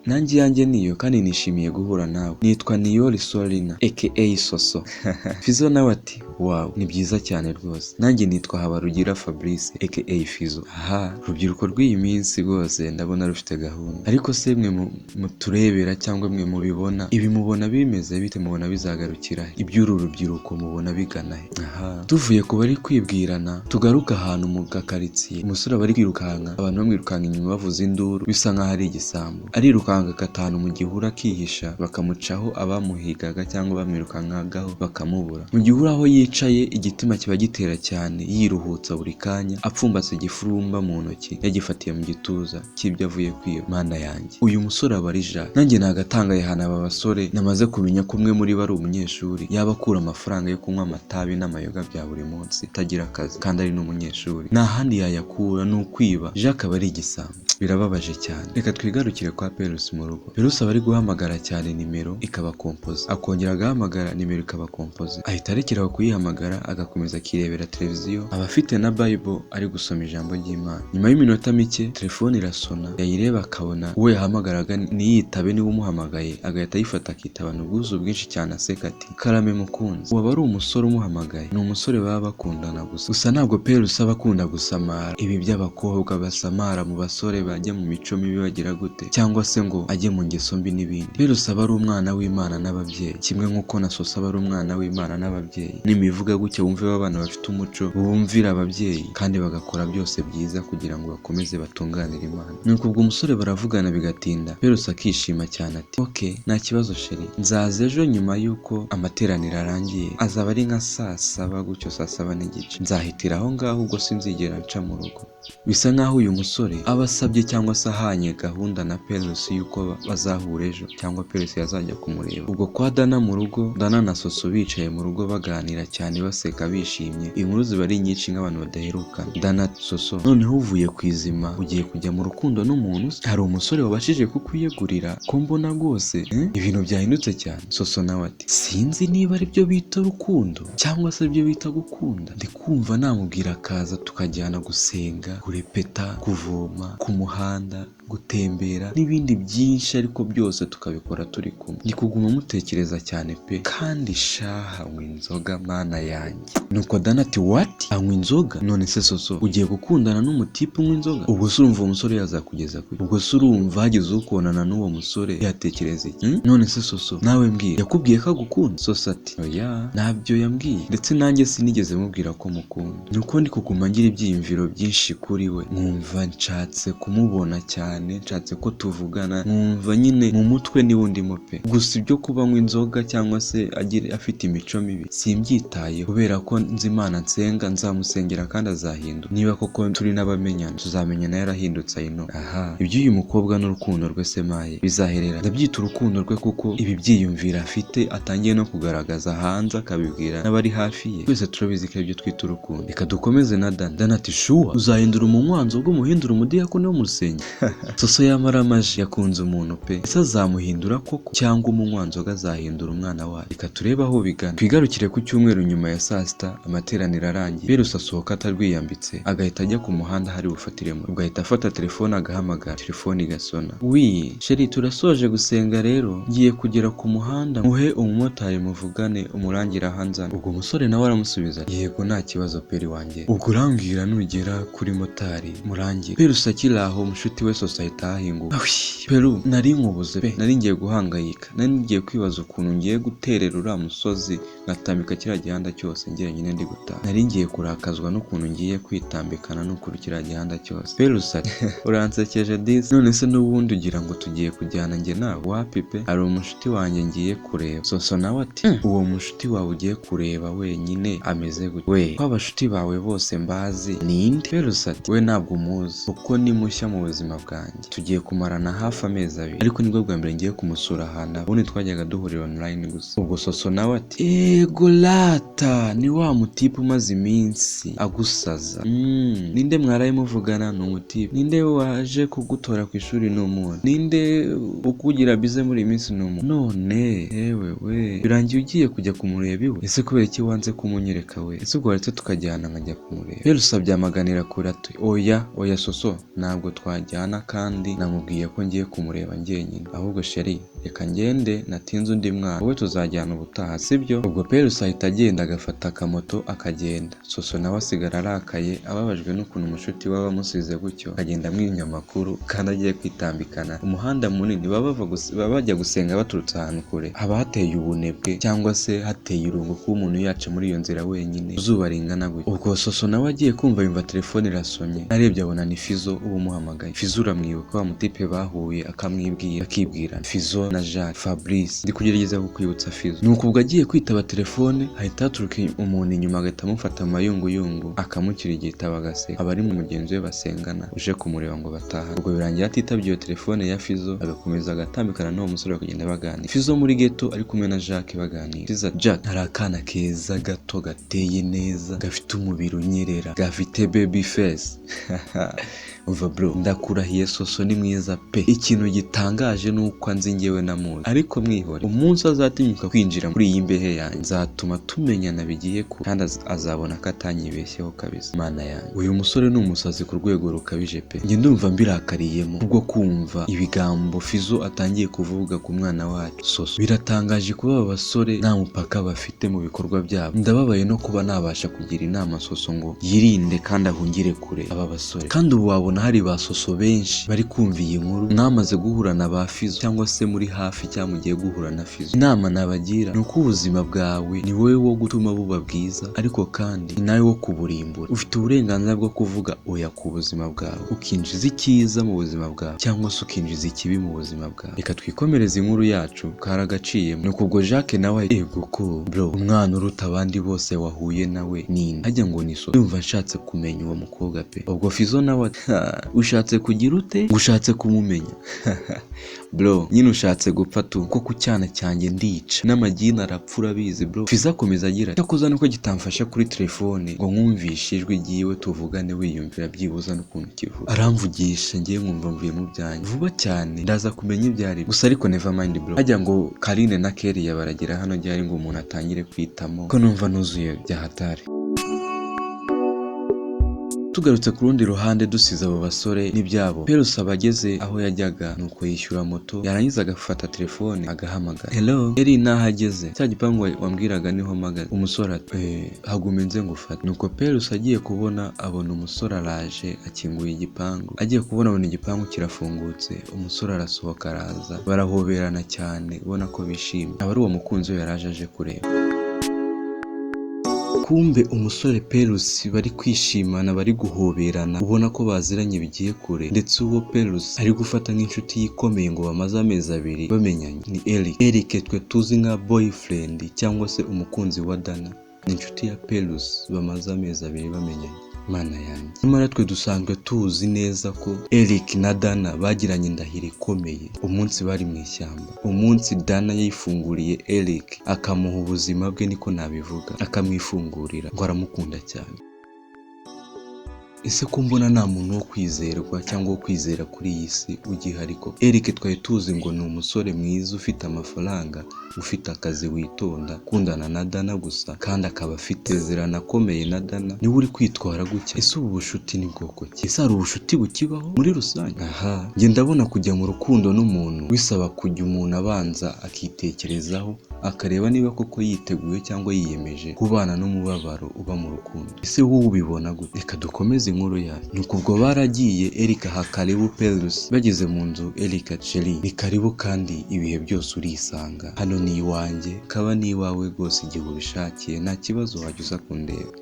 Nanjye yanjye niyo kandi nishimiye guhura nawe. Nitwa Niyori Solina aka Soso. Fizo nawe ati wow, ni byiza cyane rwose. Nanjye nitwa Habarugira Fabrice aka Fizo. Aha, rubyiruko rw'iyi minsi rwose ndabona rufite gahunda. Ariko se mwe muturebera cyangwa mwe mubibona, ibi mubona bimeze bite? Mubona bizagarukira iby'uru rubyiruko mubona bigana he? Aha, tuvuye ku bari kwibwirana tugaruka ahantu mu gakaritsiye. Umusore bari kwirukanka, abantu bamwirukanka inyuma bavuza induru bisa nkaho ari igisambo. Arirukanka gatanu mu gihuru akihisha, bakamucaho abamuhigaga cyangwa bamwirukankagaho bakamubura. Mu gihuru aho yicaye igitima kiba gitera cyane, yiruhutsa buri kanya, apfumbatse igifurumba mu ntoki yagifatiye mu gituza cy'ibyo avuye kwiba. Mana yanjye, uyu musore aba ari Jacques. Nanjye nagatangaye hano aba basore namaze kumenya ko umwe muri bo ari umunyeshuri, yaba akura amafaranga yo kunywa amatabi n'amayoga bya buri munsi, itagira akazi kandi ari n'umunyeshuri. Nta handi yayakura, ni ukwiba. Jacques aba ari igisambo, birababaje cyane. Reka twigarukire kwa Perusi mu rugo. Perusi aba ari guhamagara cyane nimero ikaba kompoze, akongera agahamagara nimero ikaba kompoze, ahita arekeraho kuyihamagara agakomeza akirebera televiziyo. Aba afite na Bible ari gusoma ijambo ry'Imana. Nyuma y'iminota mike telefone irasona, yayireba akabona uwo yahamagaraga niyitabe niwe umuhamagaye, agahita ayifata akitabana ubwuzu bwinshi cyane aseka ati karame mukunzi. Uwo aba ari umusore umuhamagaye, ni umusore baba bakundana gusa ntabwo Perusi aba akunda gusamara. Ibi by'abakobwa basamara mu basore bajya mu mico mibi bagira gute, cyangwa se ngo ajye mu ngeso mbi n'ibindi. Perusi aba ari umwana w'Imana n'ababyeyi, kimwe nk'uko na Soso aba ari umwana w'Imana n'ababyeyi. Nimivuga gutya wumve abana bafite umuco, bumvira ababyeyi kandi bagakora byose byiza kugira ngo bakomeze batunganire Imana. Nuko ubwo umusore baravugana bigatinda, Perusi akishima cyane ati okay, nta kibazo sheri, nzaza ejo nyuma y'uko amateraniro arangiye, azaba ari nka saa 7 gutyo, saa 7 n'igice, nzahitira aho ngaho, ubwo sinzigera nca mu rugo. Bisa nkaho uyu musore aba asabye cyangwa se ahanye gahunda na Perusi yuko bazahura ejo, cyangwa Perusi yazajya kumureba. Ubwo kwa Dana mu rugo, Dana na Soso bicaye mu rugo baganira cyane baseka bishimye. Inkuru ziba ari nyinshi nk'abantu badaherukana. Dana, Soso, noneho uvuye ku izima ugiye kujya mu rukundo n'umuntu? Hari umusore wabashije kukwiyegurira ko mbona rwose ibintu byahindutse cyane. Soso nawe ati sinzi niba ari byo bita urukundo cyangwa se byo bita gukunda. Ndi kumva namubwira akaza tukajyana gusenga, kurepeta, kuvoma, ku muhanda, gutembera n'ibindi byinshi, ariko byose tukabikora turi kumwe. Ndi kuguma mutekereza cyane pe, kandi shaha anywa inzoga mana yanjye. Nuko Dana ati what? Anywa inzoga? None se Soso ugiye gukundana n'umutipe unywa inzoga? Ubwo se urumva umusore yazakugeza kuri? Ubwo se urumva hagize ukubonana n'uwo musore yatekereza iki? None se Soso nawe mbwira, yakubwiye ko agukunda? Soso ati oya, ntabyo yambwiye, ndetse nanjye sinigeze mubwira ko mukunda. Nuko ndi kuguma ngira ibyiyumviro byinshi kuri we, nkumva nshatse kumubona cyane, nshatse ko tuvugana, nkumva nyine mu mutwe ni ndimo pe. Gusa ibyo kuba anywa inzoga cyangwa se afite imico mibi simbyitayeho, kubera ko nzi Imana nsenga, nzamusengera kandi azahinduka. Niba koko turi n'abamenyana tuzamenyana yarahindutse ayino. Aha, iby'uyu mukobwa n'urukundo rwe semaye bizaherera, ndabyita urukundo rwe kuko ibi byiyumvira afite atangiye no kugaragaza hanze akabibwira n'abari hafi ye. Twese turabizi ko ibyo twita urukundo. Reka dukomeze na Dana. Dana ati shuwa uzahindura umunywanzo ubwo muhindura umudiyakoni wo mu rusengero? Soso yamara amaji yakunze umuntu pe, ese azamuhindura koko cyangwa umunywanzoga azahindura umwana wayo? Reka turebe aho bigana. Twigarukire ku cyumweru nyuma ya saa 6 amateraniro arangiye, Perusi asohoka atarwiyambitse agahita ajya ku muhanda hari bufatiremo. Ubwo ahita afata telefone agahamagara, telefone igasona. Wi sheri, turasoje gusenga rero ngiye kugera ku muhanda, muhe umumotari muvugane umurangira hanzana. Ubwo umusore nawe aramusubiza yego nta kibazo peri wanjye, ubwo urambwira nugera kuri motari murangire. Perusi akiri aho mushuti we Soso ahita ahinguka. Peru nari nkubuze pe, nari ngiye guhangayika, nari ngiye kwibaza ukuntu ngiye guterera uriya musozi ngatambika kiriya gihanda cyose ngira nyine ndi gutaha. Nari ngiye kurakazwa n'ukuntu ngiye kwitambikana n'ukuri kiriya gihanda cyose. Perusi ati uransekeje disi, none se n'ubundi ugira ngo tugiye kujyana njye nawe? Wapi pe, hari umushuti wanjye ngiye kureba. Soso nawe ati uwo mushuti wawe ugiye kureba wenyine ameze gute? We ko abashuti bawe bose mbazi ninde? Perusi ati we ntabwo umuzi kuko ni mushya mu buzima bwanjye. yanjye. Tugiye kumarana hafi amezi 2 ariko nibwo bwa mbere ngiye kumusura ahantu ubundi twajyaga duhurira online gusa. Ubwo Soso nawe ati ego lata ni wa mutipe umaze iminsi agusaza. Ninde mwaraye muvugana? Ni umutipe. Ninde waje kugutora ku ishuri? Ni umuntu. Ninde ukugira bize muri iyi minsi? Ni umuntu. None yewe we birangiye ugiye kujya kumureba iwe? Ese kubera iki wanze kumunyereka we? Ese ubwo waretse tukajyana nkajya kumureba? Rero usabye amaganira kuri ati oya Soso ntabwo twajyana kandi namubwiye ko ngiye kumureba njyenyine. Ahubwo sheri reka ngende natinze undi mwana wowe tuzajyana ubutaha sibyo? Ubwo Perusi ahita agenda agafata akamoto akagenda. Soso nawe asigara arakaye ababajwe n'ukuntu umushuti we amusize gutyo akagenda amwinya amakuru kandi agiye kwitambikana. Umuhanda munini baba bajya gusenga baturutse ahantu kure, haba hateye ubunebwe cyangwa se hateye irungu kuba umuntu yaca muri iyo nzira wenyine izuba ringana gutyo. Ubwo Soso nawe agiye kumva yumva telefone irasomye, arebye abona ni Fizo uba umuhamagaye. Fizo uramwibuka wa mutipe bahuye akibwira Fizo na Jacques Fabrice. Ndi kugerageza kukwibutsa Fizo. Nuko ubwo agiye kwitaba telefone hahita haturuka umuntu inyuma agahita amufata amayunguyungu akamukirigita bagaseka. Abari mu mugenzi we basengana uje kumureba ngo bataha. Ubwo birangira atitabye iyo telefone ya Fizo agakomeza agatambikana n'uwo musore bakagenda baganira. Fizo muri ghetto ari kumwe na Jacques baganira. Fizo Jack hari akana keza gato gateye neza gafite umubiri unyerera gafite baby face. Uva bro ndakurahiye Soso ni mwiza pe. Ikintu gitangaje nuko anzi ngewe namuzi ariko mwihore umunsi azatinyuka kwinjira muri iyi mbehe yanjye nzatuma tumenyana bigiye ku kandi azabona ko atanyibeshyeho kabisa. Mana yanjye uyu musore ni umusazi ku rwego rukabije pe. Nge ndumva mbirakariyemo kubwo kumva ibigambo Fizo atangiye kuvuga ku mwana wacu Soso. Biratangaje kuba aba basore nta mupaka bafite mu bikorwa byabo. Ndababaye no kuba nabasha kugira inama Soso ngo yirinde kandi ahungire kure aba basore. Kandi ubu wabona hari ba Soso benshi bari kumva iyi nkuru mwamaze guhura na ba Fizo cyangwa se muri hafi cyangwa mugiye guhura na Fizo. Inama nabagira ni uko ubuzima bwawe ni wowe wo gutuma buba bwiza ariko kandi ni nawe wo kuburimbura. Ufite uburenganzira bwo kuvuga oya ku buzima bwawe ukinjiza icyiza mu buzima bwawe cyangwa se ukinjiza ikibi mu buzima bwawe. Reka twikomereze inkuru yacu karagaciyemo. Nuko ubwo Jacques nawe ego ko bro umwana uruta abandi bose wahuye nawe ninde? Hajya ngo ni Soso. Ndumva nshatse kumenya uwo mukobwa pe. Ubwo Fizo nawe ushatse kugira ute? Ushatse kumumenya? Bro nyine ushatse gupfa tu kuko ku cyana cyanjye ndica n'amagini arapfura bizi bro. Fizo akomeza agira cyakoza nuko gitamfasha kuri telefone ngo nkumvishe ijwi ryiwe tuvugane wiyumvira byibuza n'ukuntu kivuga. Aramvugisha ngiye nkumva mvuye mu byanjye vuba cyane ndaza kumenya ibyari gusa ariko never mind bro. Hajya ngo Karine na Kelly baragira hano ryari ngo umuntu atangire kwitamo ko numva nuzuye bya hatari. Tugarutse ku rundi ruhande dusize abo basore n'ibyabo. Perusi abageze aho yajyaga nuko yishyura moto yarangiza agafata telefone agahamagara. Hello eri nahageze cya gipangu wambwiraga niho mpagaze. Umusore ati hagume nze ngufata. Nuko Perusi agiye kubona abona umusore araje akinguye igipangu. Agiye kubona abona igipangu kirafungutse. Umusore arasohoka araza barahoberana cyane ubona ko bishimye. Aba ari uwo mukunzi we yaraje aje kureba. Kumbe umusore Perusi bari kwishimana bari guhoberana ubona ko baziranye bigiye kure ndetse uwo Perusi ari gufata nk'inshuti yikomeye ngo bamaze amezi 2 bamenyanye ni Eric. Eric twe tuzi nka boyfriend cyangwa se umukunzi wa Dana ni inshuti ya Perusi bamaze amezi 2 bamenyanye. Mana yanjye nyamara twe dusanzwe tuzi neza ko Eric na Dana bagiranye indahiro ikomeye umunsi bari mu ishyamba. Umunsi Dana yifunguriye Eric akamuha ubuzima bwe niko nabivuga akamwifungurira ngo aramukunda cyane. Ese ko mbona nta muntu wo kwizerwa cyangwa wo kwizera kuri iyi si ugihari ko? Eric twari tuzi ngo ni umusore mwiza ufite amafaranga ufite akazi witonda kundana na Dana gusa kandi akaba afite zirana akomeye na Dana. Niwe uri kwitwara gutya? Ese ubu bushuti ni bwoko ki? Ese hari ubushuti bukibaho muri rusange? Aha nge ndabona kujya mu rukundo n'umuntu bisaba kujya umuntu abanza akitekerezaho akareba niba koko yiteguye cyangwa yiyemeje kubana n'umubabaro uba mu rukundo. Ese wowe ubibona gute? Reka dukomeze inkuru yacu. Nuko ubwo baragiye Eric aha karibu Perusi. Bageze mu nzu Eric ati ni karibu kandi ibihe byose urisanga hano ni iwanjye kaba ni iwawe rwose igihe ubishakiye nta kibazo wajya uza kundeba.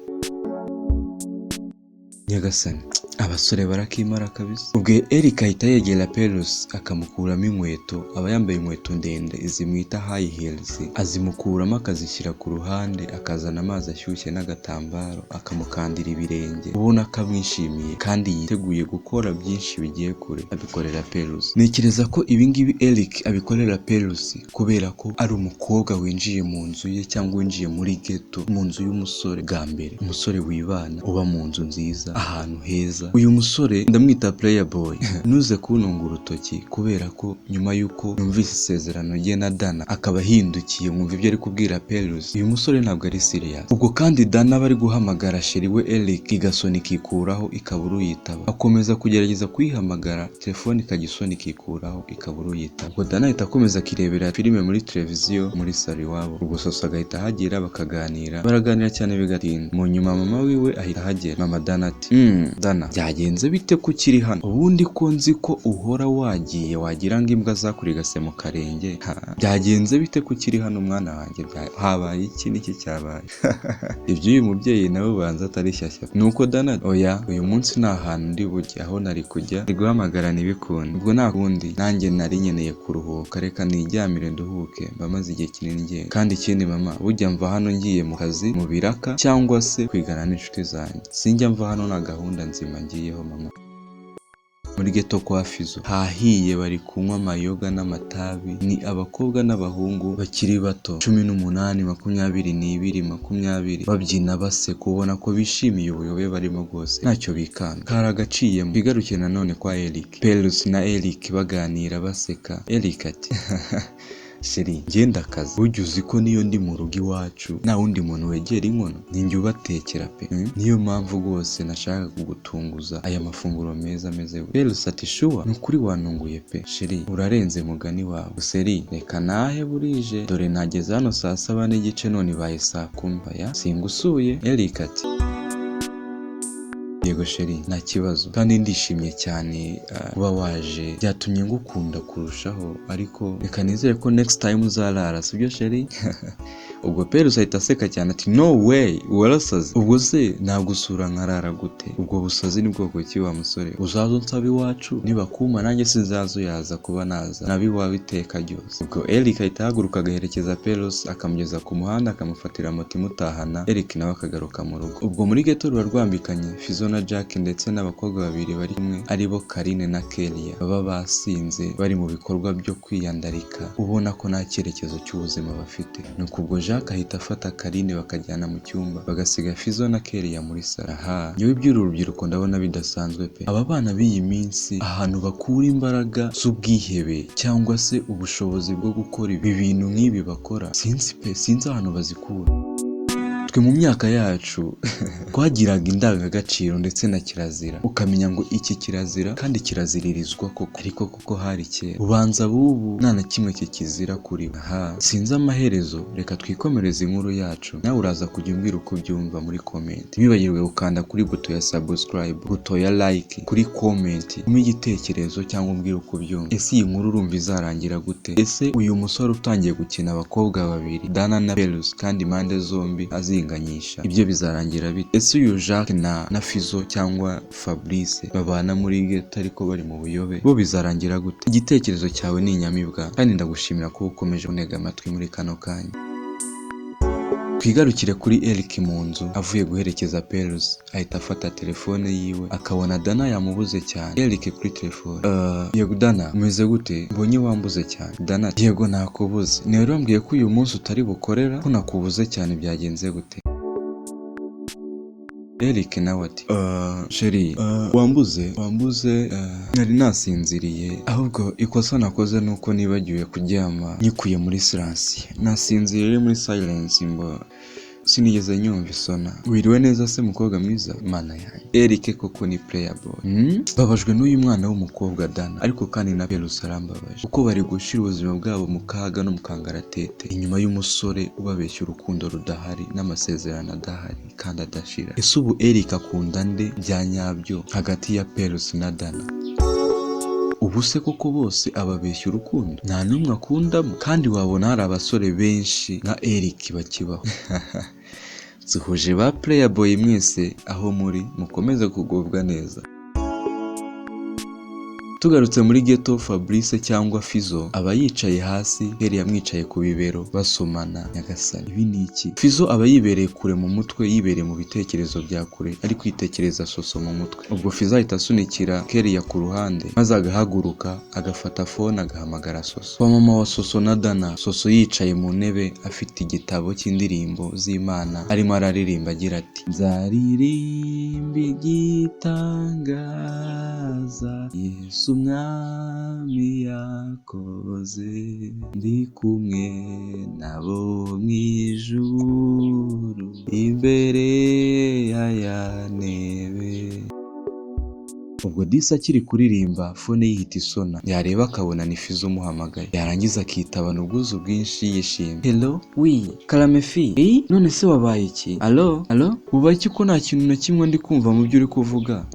nyagasani abasore barakimara kabisa. Ubwo Eric ahita yegera Pelos akamukuramo inkweto, aba yambaye inkweto ndende zimwita high heels, azimukuramo akazishyira ku ruhande, akazana amazi ashyushye n'agatambaro akamukandira ibirenge, ubona ko amwishimiye kandi yiteguye gukora byinshi bigiye kure abikorera Pelos. Ntekereza ko ibingibi Eric abikorera Pelos kubera ko ari umukobwa winjiye mu nzu ye cyangwa winjiye muri ghetto, mu nzu y'umusore bwa mbere, umusore wibana uba mu nzu nziza ahantu heza. Uyu musore ndamwita Playboy nuze kuntunga urutoki kubera ko nyuma yuko numvise isezerano rye na Dana akaba ahindukiye mwumva ibyo ari kubwira Pelos, uyu musore ntabwo ari serious. Ubwo kandi Dana bari guhamagara sheri we Eric, igasoni ikikuraho ikabura uyitaba, akomeza kugerageza kuyihamagara, telefone ikagisoni ikikuraho ikabura uyitaba. Ubwo Dana ahita akomeza akirebera filime muri televiziyo muri salo iwabo. Ubwo Soso agahita ahagera bakaganira, baraganira cyane bigatinda. Mu nyuma mama wiwe ahita ahagera. Mama Dana ati Dana byagenze bite ko ukiri hano? Ubundi ko nzi ko uhora wagiye wagira ngo imbwa zakurigase mu karenge. Byagenze bite ko ukiri hano mwana wanjye? Habaye iki n'iki cyabaye? Ibyo uyu mubyeyi nawe ubanza atari shyashya. Nuko Dana oya uyu munsi nta hantu ndi bujye, aho nari kujya ndi guhamagara ntibikunda. Ubwo nta kundi nanjye nari nkeneye kuruhuka, reka niryamire nduhuke, mbamaze igihe kinini ngenda. Kandi ikindi mama, bujya mva hano ngiye mu kazi mu biraka cyangwa se kwigana n'inshuti zanjye, sinjya mva hano na gahunda nzima ngiyeho mama. Muri ghetto kwa Fizo hahiye, bari kunywa amayoga n'amatabi, ni abakobwa n'abahungu bakiri bato 18, 22, 20, babyina baseka ubona ko bishimiye ubuyobe barimo bwose ntacyo bikanga. Karagaciyemo bigarukiye nanone kwa Eric, Pelos na Eric baganira baseka. Eric ati sheri ngenda akazi, ujya uzi ko niyo ndi mu rugo iwacu nta wundi muntu wegera inkono, ninjye ubatekera pe. Niyo mpamvu rwose nashaka kugutunguza aya mafunguro meza ameze gutya. Pelos ati shuwa ni ukuri wantunguye pe sheri, urarenze mugani wawe. Useri reka nahe burije, dore nageze hano saa 7:30 none ibaye saa 10 ya singusuye. Eric ati yego sheri nta kibazo kandi ndishimye cyane kuba waje, byatumye ngukunda kurushaho, ariko reka nizere ko next time uzarara sibyo sheri? Ubwo Pelos ahita aseka cyane ati no way warasaze, ubwo se nagusura nkarara gute? Ubwo busazi ni bwoko ki wa musore? Uzaza unsaba iwacu, niba kuma nanjye sinzazo yaza kuba naza nabiwawe iteka ryose. Ubwo Eric ahita ahaguruka agaherekeza Pelos akamugeza ku muhanda, akamufatira moto imutahana, Eric nawe akagaruka mu rugo. Ubwo muri ghetto ruba rwambikanye Fizo na Jack ndetse n'abakobwa babiri bari kumwe aribo Karine na Kelia, baba basinze bari mu bikorwa byo kwiyandarika, ubona ko nta cyerekezo cy'ubuzima bafite. Nuko ubwo Jack ahita afata Karine bakajyana mu cyumba, bagasiga Fizo na Kelia muri sala. Nyewe iby'uru rubyiruko ndabona bidasanzwe pe. Aba bana b'iyi minsi ahantu bakura imbaraga z'ubwihebe cyangwa se ubushobozi bwo gukora ibi bintu nk'ibi bakora, sinzi pe, sinzi ahantu bazikura. Mu myaka yacu twagiraga indangagaciro ndetse na kirazira, ukamenya ngo iki kirazira kandi kiraziririzwa koko, ariko koko hari kera. Ubanza bubu nta na kimwe kikizira kuri we. Sinzi amaherezo, reka twikomereze inkuru yacu, nawe uraza kujya umbwira uko ubyumva muri comment. Ntibibagirwe gukanda kuri buto ya subscribe, buto ya like, kuri comment umpe igitekerezo cyangwa umbwira uko ubyumva. Ese iyi nkuru urumva izarangira gute? Ese uyu musore utangiye gukina abakobwa babiri Dana na Pelos kandi impande zombi azinganyisha, ibyo bizarangira bite? Ese uyu Jack na Fizo cyangwa Fabrice babana muri ghetto ariko bari mu buyobe, bo bizarangira gute? Igitekerezo cyawe ni inyamibwa kandi ndagushimira ko ukomeje kunega amatwi muri kano kanya. Twigarukire kuri Eric mu nzu avuye guherekeza Pelos, ahita afata telefone yiwe akabona Dana yamubuze cyane. Eric kuri telefone yego Dana umeze gute? Mbonye wambuze cyane. Dana yego nakubuze, niwe wambwiye ko uyu munsi utari bukorera, ko nakubuze cyane, byagenze gute? Eric nawe ati sheri wambuze nari nasinziriye, ahubwo ikosa nakoze nuko nibagiwe kuryama nyikuye muri silence, nasinziriye muri silence mbo sinigeze nyumva isona. Wiriwe neza se mukobwa mwiza? Mana yanjye Eric koko ni Playboy. Babajwe n'uyu mwana w'umukobwa Dana, ariko kandi na Pelos arambabaje kuko bari gushira ubuzima bwabo mu kaga no mu kangaratete inyuma y'umusore ubabeshya urukundo rudahari n'amasezerano adahari kandi adashira. Ese ubu Eric akunda nde bya nyabyo hagati ya Pelos na Dana? Ubu se koko bose ababeshya urukundo nta n'umwe akundamo? Kandi wabona hari abasore benshi nka Eric bakibaho Suhuje ba Player Boy mwese aho muri mukomeze kugubwa neza. Tugarutse muri ghetto, Fabrice cyangwa Fizo aba yicaye hasi, Kelly yamwicaye ku bibero basomana. Nyagasani, ibi ni iki? Fizo aba yibereye kure mu mutwe, yibereye mu bitekerezo bya kure, ari kwitekereza Soso mu mutwe. Ubwo Fizo ahita asunikira Kelly ya ku ruhande, maze agahaguruka agafata phone agahamagara Soso. Kwa mama wa Soso na Dana, Soso yicaye mu ntebe afite igitabo cy'indirimbo z'Imana arimo araririmba agira ati: nzaririmba igitangaza Yesu umwami yakoze, ndi kumwe nabo mw'ijuru imbere y'aya ntebe. Ubwo Disa akiri kuririmba, phone yihita isona, yareba akabona ni Fizo umuhamagaye, yarangiza akitabana ubwuzu bwinshi yishimye. Hello, oui, Karame fi, none se wabaye iki? Allo, ubaye iki ko nta kintu na kimwe ndi kumva mu byo uri kuvuga?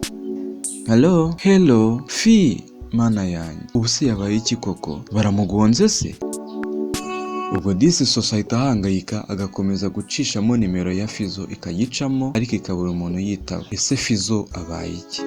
Hello, fi, mana yanjye, ubu se yabaye iki koko? Baramugonze se? Ubwo Disi Soso ahita ahangayika, agakomeza gucishamo nimero ya Fizo ikayicamo, ariko ikabura umuntu yitaba. Ese Fizo abaye iki?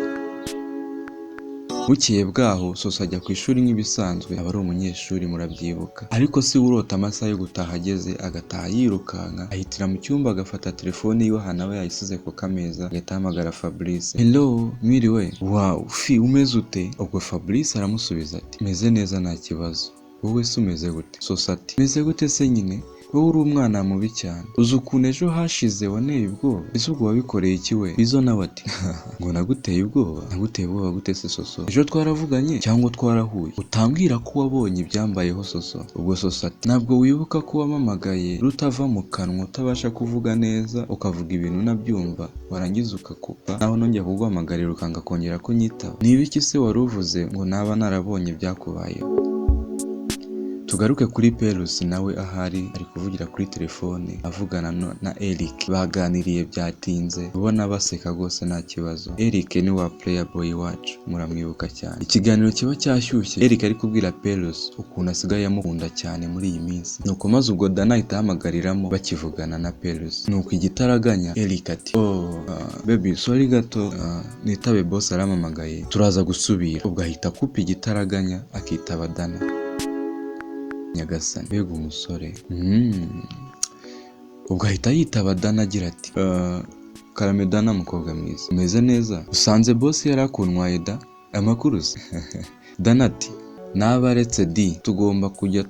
Bukeye bwaho Soso ajya ku ishuri nk'ibisanzwe, aba ari umunyeshuri murabyibuka, ariko si urota amasaha yo gutaha ageze, agataha yirukanka, ahitira mu cyumba agafata telefone yiwe ahantu aba yayisize ku kameza, agahita ahamagara Fabrice. Hello, mwiriwe? Wow, fi, umeze ute? Ubwo Fabrice aramusubiza ati: meze neza nta kibazo. Wowe se umeze gute? Soso ati: meze gute se nyine? Wowe uri umwana mubi cyane, uzi ukuntu ejo hashize waneye ubwoba? Ese ubwo wabikoreye iki we? Fizo nawe ati: ngo naguteye ubwoba? Naguteye ubwoba gute se Soso? Ejo twaravuganye cyangwa twarahuye? Utambwira ko wabonye ibyambayeho Soso? Ubwo Soso ati: ntabwo wibuka ko wamamagaye rutava mu kanwa, utabasha kuvuga neza, ukavuga ibintu nabyumva, warangiza ukakupa, naho nongeye kuguhamagarira ukanga kongera kunyitaba? Ni ibiki se wari uvuze ngo naba narabonye ibyakubayeho? Tugaruke kuri Perus, nawe ahari ari kuvugira kuri telefone avugana na Eric. Baganiriye byatinze, ubona baseka rwose nta kibazo. Eric ni wa Player Boy wacu, muramwibuka cyane. Ikiganiro kiba cyashyushye, Eric ari kubwira Perus ukuntu asigaye amukunda cyane muri iyi minsi. Nuko maze ubwo Dana ahita ahamagariramo bakivugana na Perus. Nuko igitaraganya Eric ati: baby sorry gato, nitabe boss aramamagaye, turaza gusubira. Ubwo ahita kupa igitaraganya akitaba Dana. Nyagasani, mbega umusore. Ubwo ahita yitaba Dana agira ati: Karame Dana mukobwa mwiza, umeze neza? Usanze boss yarakuntwaye da? Amakuru se? Dana ati: nabaretse di, tugomba kujya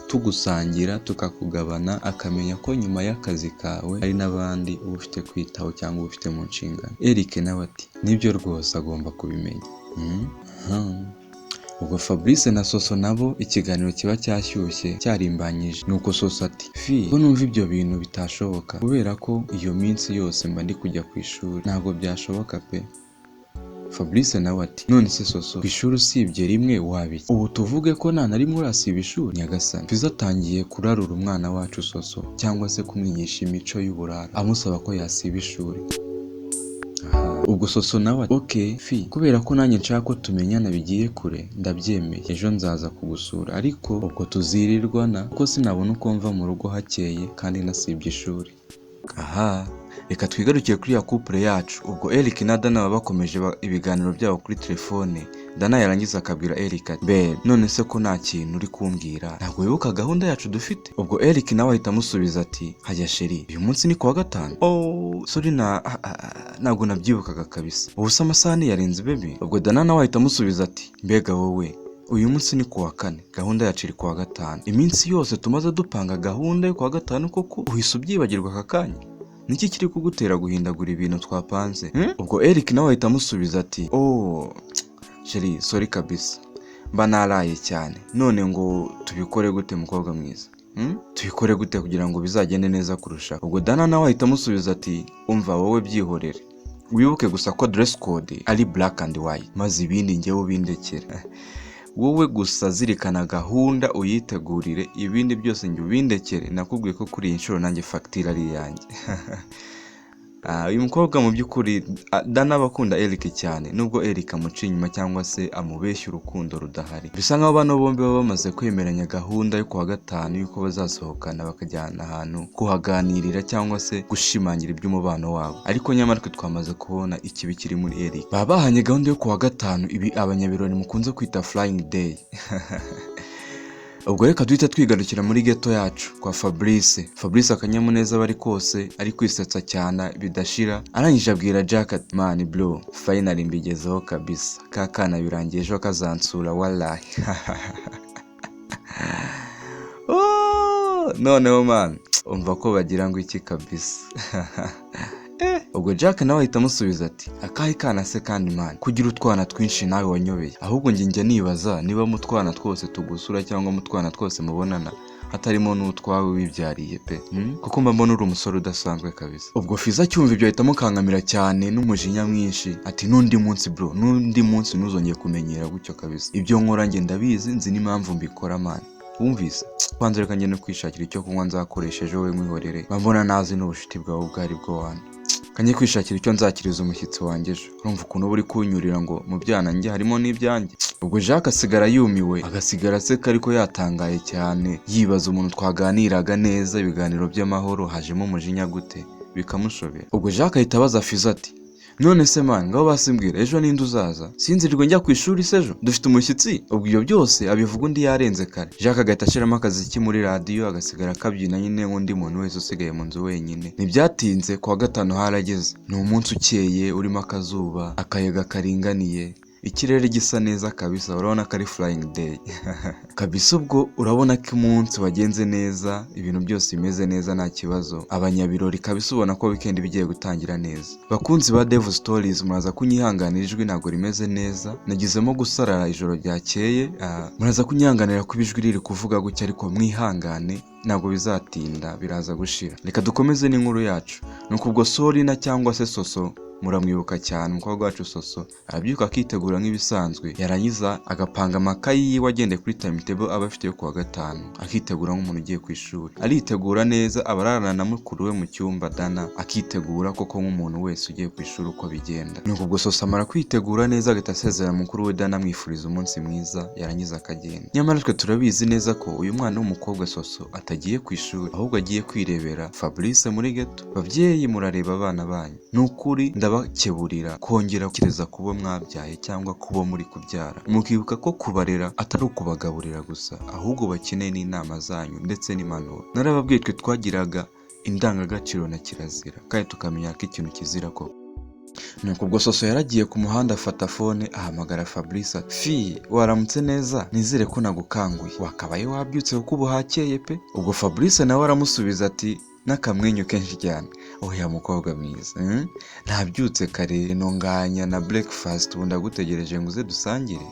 tugusangira tukakugabana, akamenya ko nyuma y'akazi kawe hari n'abandi uba ufite kwitaho cyangwa uba ufite mu nshingano. Eric nawe ati: nibyo rwose agomba kubimenya. Ubwo Fabrice na Soso nabo ikiganiro kiba cyashyushye cyarimbanyije. Nuko Soso ati: fi, ko numva ibyo bintu bitashoboka, kubera ko iyo minsi yose mba ndi kujya ku ishuri, ntabwo byashoboka pe. Fabrice nawe ati: none se Soso, ku ishuri usibye rimwe wabiki? Ubu tuvuge ko nta na rimwe urasiba ishuri? Nyagasani, Fizo atangiye kurarura umwana wacu Soso, cyangwa se kumwigisha imico y'uburara, amusaba ko yasiba ishuri. Ubwo Soso nawe ati: okay fi, kubera ko nanjye nshaka ko tumenyana bigiye kure, ndabyemeye, ejo nzaza kugusura, ariko ubwo tuzirirwana, kuko sinabona uko mva mu rugo hakeye kandi nasibye ishuri. Reka twigarukiye kuri ya couple yacu. Ubwo Eric na Dana baba bakomeje ibiganiro byabo kuri telefone. Dana yarangiza akabwira Eric ati: be, none se ko nta kintu uri kumbwira, ntabwo wibuka gahunda yacu dufite? Ubwo Eric nawe ahita amusubiza ati: hajya sheri, uyu munsi ni kuwa gatanu? Sorry, ntabwo nabyibukaga kabisa, ubu se amasaha yarenze baby. Ubwo Dana nawe ahita amusubiza ati: mbega wowe, uyu munsi ni kuwa kane, gahunda yacu iri kuwa gatanu. Iminsi yose tumaze dupanga gahunda yo kuwa gatanu, koko uhise ubyibagirwa aka kanya? Niki kiri kugutera guhindagura ibintu twapanze? Ubwo Eric nawe ahita amusubiza ati: sheri, sorry kabisa, mba naraye cyane, none ngo tubikore gute mukobwa mwiza? Tubikore gute kugira ngo bizagende neza kurusha? Ubwo Dana nawe ahita amusubiza ati: umva wowe byihorere, wibuke gusa ko dress code ari black and white, maze ibindi njyewe ubindekere. Wowe gusa zirikana gahunda uyitegurire, ibindi byose njye ubindekere, nakubwiye ko kuri iyi nshuro nanjye fagitire ari yanjye. Uyu mukobwa mu by'ukuri Dana bakunda Eric cyane nubwo Eric amuca inyuma cyangwa se amubeshya urukundo rudahari. Bisa nkaho bano bombi baba bamaze kwemeranya gahunda yo kuwa gatanu yuko bazasohokana bakajyana ahantu kuhaganirira cyangwa se gushimangira iby'umubano wabo. Ariko nyamara twe twamaze kubona ikibi kiri muri Eric. Baba bahanye gahunda yo kuwa gatanu, ibi abanyabirori mukunze kwita flying day. Ubwo reka duhita twigarukira muri ghetto yacu kwa Fabrice akanyamuneza bari kose ari kwisetsa cyane bidashira, arangije abwira Jack ati man bro finally mbigezeho kabisa, kakana birangiye ejo kazansura wallahi. Noneho man umva ko bagira ngo iki kabisa. Ubwo Jack nawe ahita amusubiza ati akahe kana se kandi man kugira utwana twinshi nawe wanyobeye, ahubwo njye nibaza niba mu twana twose tugusura cyangwa mu twana twose mubonana hatarimo n'utwawe wibyariye pe, kuko mba mbona uri umusore udasanzwe kabisa. Ubwo Fiza cyumva ibyo ahita amukankamira cyane n'umujinya mwinshi ati n'undi munsi bro, n'undi munsi ntuzongeye kumenyera gutyo kabisa, ibyo nkora njye ndabizi, nzi n'impamvu mbikora man. Wumvise kwanza reka njye no kwishakira icyo kunywa nzakoresha ejo, we mwihorere, mbona nazi n'ubushiti bwawe bwari bwo wana, kanye kwishakira icyo nzakiriza umushyitsi wanjye ejo. Urumva ukuntu buri kunyurira ngo mu byana njye harimo n'ibyanjye. Ubwo Jack asigara yumiwe, agasigara aseka ariko yatangaye cyane, yibaza umuntu twaganiraga neza ibiganiro by'amahoro hajemo umujinya gute bikamushobera. Ubwo Jack ahita abaza Fiza ati none se man ngaho basimbwira ejo ninde uzaza, sinzirirwe njya ku ishuri sejo dufite umushyitsi. Ubwo ibyo byose abivuga undi yarenze kare. Jack agahita ashiramo akazi muri radiyo agasigara akabyina nyine nk'undi muntu wese usigaye mu nzu wenyine. Ntibyatinze kuwa gatanu harageze, ni umunsi ukeye urimo akazuba, akayaga karinganiye, ikirere gisa neza kabisa, urabona ko ari flying day kabisa. Ubwo urabona ko umunsi wagenze neza, ibintu byose bimeze neza nta kibazo, abanyabirori kabisa, ubona ko weekend bigiye gutangira neza. Bakunzi ba Dev Stories muraza kunyihanganira ijwi ntago rimeze neza, nagizemo gusarara ijoro ryakeye, muraza kunyihanganira ko ijwi riri kuvuga gutya, ariko mwihangane ntabwo bizatinda biraza gushira. Reka dukomeze n'inkuru yacu. Nuko ubwo Sorina cyangwa se Soso muramwibuka cyane, umukobwa wacu Soso arabyuka akitegura nk'ibisanzwe, yarangiza agapanga amakayi yiwe agendeye kuri timetable aba afite yo kuwa gatanu, akitegura nk'umuntu ugiye ku ishuri. Aritegura neza, abararana na mukuru we mu cyumba Dana, akitegura koko nk'umuntu wese ugiye ku ishuri uko bigenda. Nuko ubwo Soso amara kwitegura neza agahita asezera mukuru we Dana amwifuriza umunsi mwiza, yarangiza akagenda. Nyamara twe turabizi neza ko uyu mwana w'umukobwa Soso atagiye ku ishuri, ahubwo agiye kwirebera Fabrice muri ghetto. Babyeyi murareba abana banyu, n'ukuri ndabakeburira kongera kireza kubo mwabyaye cyangwa kubo muri kubyara, mukibuka ko kubarera atari ukubagaburira gusa, ahubwo bakeneye n'inama zanyu ndetse n'impanuro. Narababwiye twe twagiraga indangagaciro na kirazira, kandi tukamenya ko ikintu kizira ko. Nuko ubwo Soso yaragiye ku muhanda afata fone ahamagara Fabrice ati fi waramutse neza, nizere ko nagukanguye, wakabaye wabyutse kuko ubu hakeye pe. Ubwo Fabrice nawe aramusubiza ati n'akamwenyu kenshi cyane, oya mukobwa mwiza, nabyutse kare nonganya na breakfast, ubu ndagutegereje ngo uze dusangire,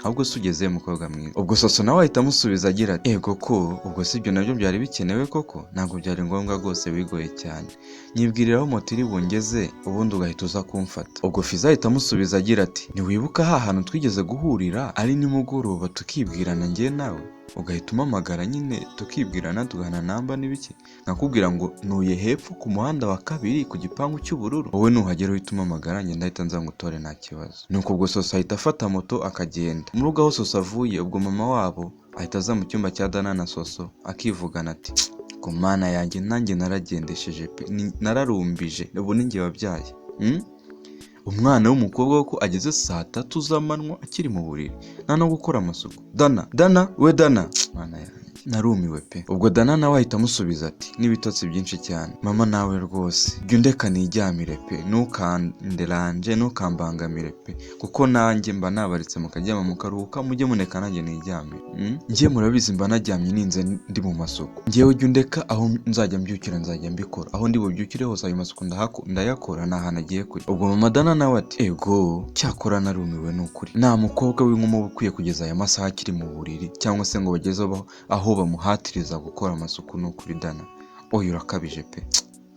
ahubwo se ugeze mukobwa mwiza. Ubwo Soso nawe ahita amusubiza agira ati ego ko ubwo si ibyo nabyo byari bikenewe koko, ntabwo byari ngombwa rwose, bigoye cyane, nyibwiriraho moto iri bungeze ubundi ugahita uza kumfata. Ubwo Fiza ahita amusubiza agira ati ntiwibuka ha hantu twigeze guhurira ari nimugoroba tukibwirana njye nawe, ugahita umamagara nyine tukibwirana tugana namba n'ibiki, nakubwira ngo nuye hepfo ku muhanda wa kabiri ku gipangu cy'ubururu, wowe nuhagera uhita umamagara njye ndahita nza ngutore nta kibazo. Nuko ubwo Soso ahita afata moto akagenda. Mu rugo aho Soso avuye, ubwo mama wabo ahita aza mu cyumba cya Dana na Soso akivugana ati ku mana yanjye nanjye naragendesheje pe, nararumbije, ubu ninjye wabyaye. Umwana w'umukobwa ko ageze saa 3 z'amanywa akiri mu buriri, nta no gukora amasuku. Dana we Dana, mana yanjye narumiwe pe. Ubwo Dana nawe ahita amusubiza ati n'ibitotsi byinshi cyane, mama nawe rwose jya undeka niryamire pe, ntukanderanje ntukambangamire pe, kuko nanjye mba nabaritse mukaryama mukaruhuka, mujye muneka nanjye niryamire. Njye murabizi mba naryamye ninze ndi mu masuku, njyewe jya undeka, aho nzajya mbyukira nzajya mbikora, aho ndi bubyukire hose ayo masuku ndayakora nta hantu agiye kujya. Ubwo mama Dana nawe ati ego cyakora narumiwe n'ukuri, nta mukobwa w'inkumi ukwiye kugeza aya masaha akiri mu buriri, cyangwa se ngo bageze aho bamuhatiriza gukora amasuku n'ukuri Dana, oya urakabije pe.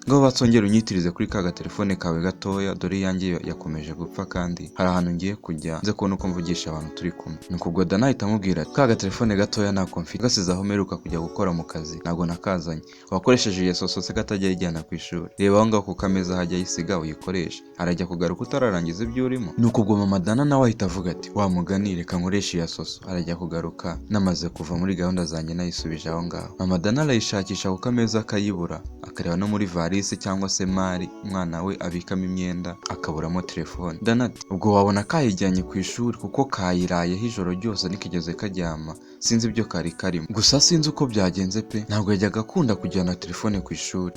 ngo batsongera unyitirize kuri ka gatelefone kawe gatoya, dore iyanjye yakomeje gupfa kandi hari ahantu ngiye kujya nze kubona uko mvugisha abantu turi kumwe. Nuko ubwo Dana ahita amubwira ati ka gatelefone gatoya ntako mfite, gasize aho mperuka kujya gukora mu kazi ntabwo nakazanye, wakoresheje iyo soso se katajya yijyana ku ishuri, reba aho ngaho ku kameza hajya yisiga uyikoreshe, arajya kugaruka utararangiza ibyo urimo. Nuko ubwo mama Dana nawe ahita avuga ati wa mugani reka nkoreshe iya soso, arajya kugaruka namaze kuva muri gahunda zanjye nayisubije aho ngaho. Mama Dana arayishakisha ku kameza akayibura, akareba no muri valise cyangwa se mari umwana we abikamo imyenda akaburamo telefone. Dana ati ubwo wabona kayijyanye ku ishuri kuko kayirayeho ijoro ryose nikigeze karyama, sinzi ibyo kari karimo, gusa sinzi uko byagenze pe, ntabwo yajyaga akunda kujyana telefone ku ishuri.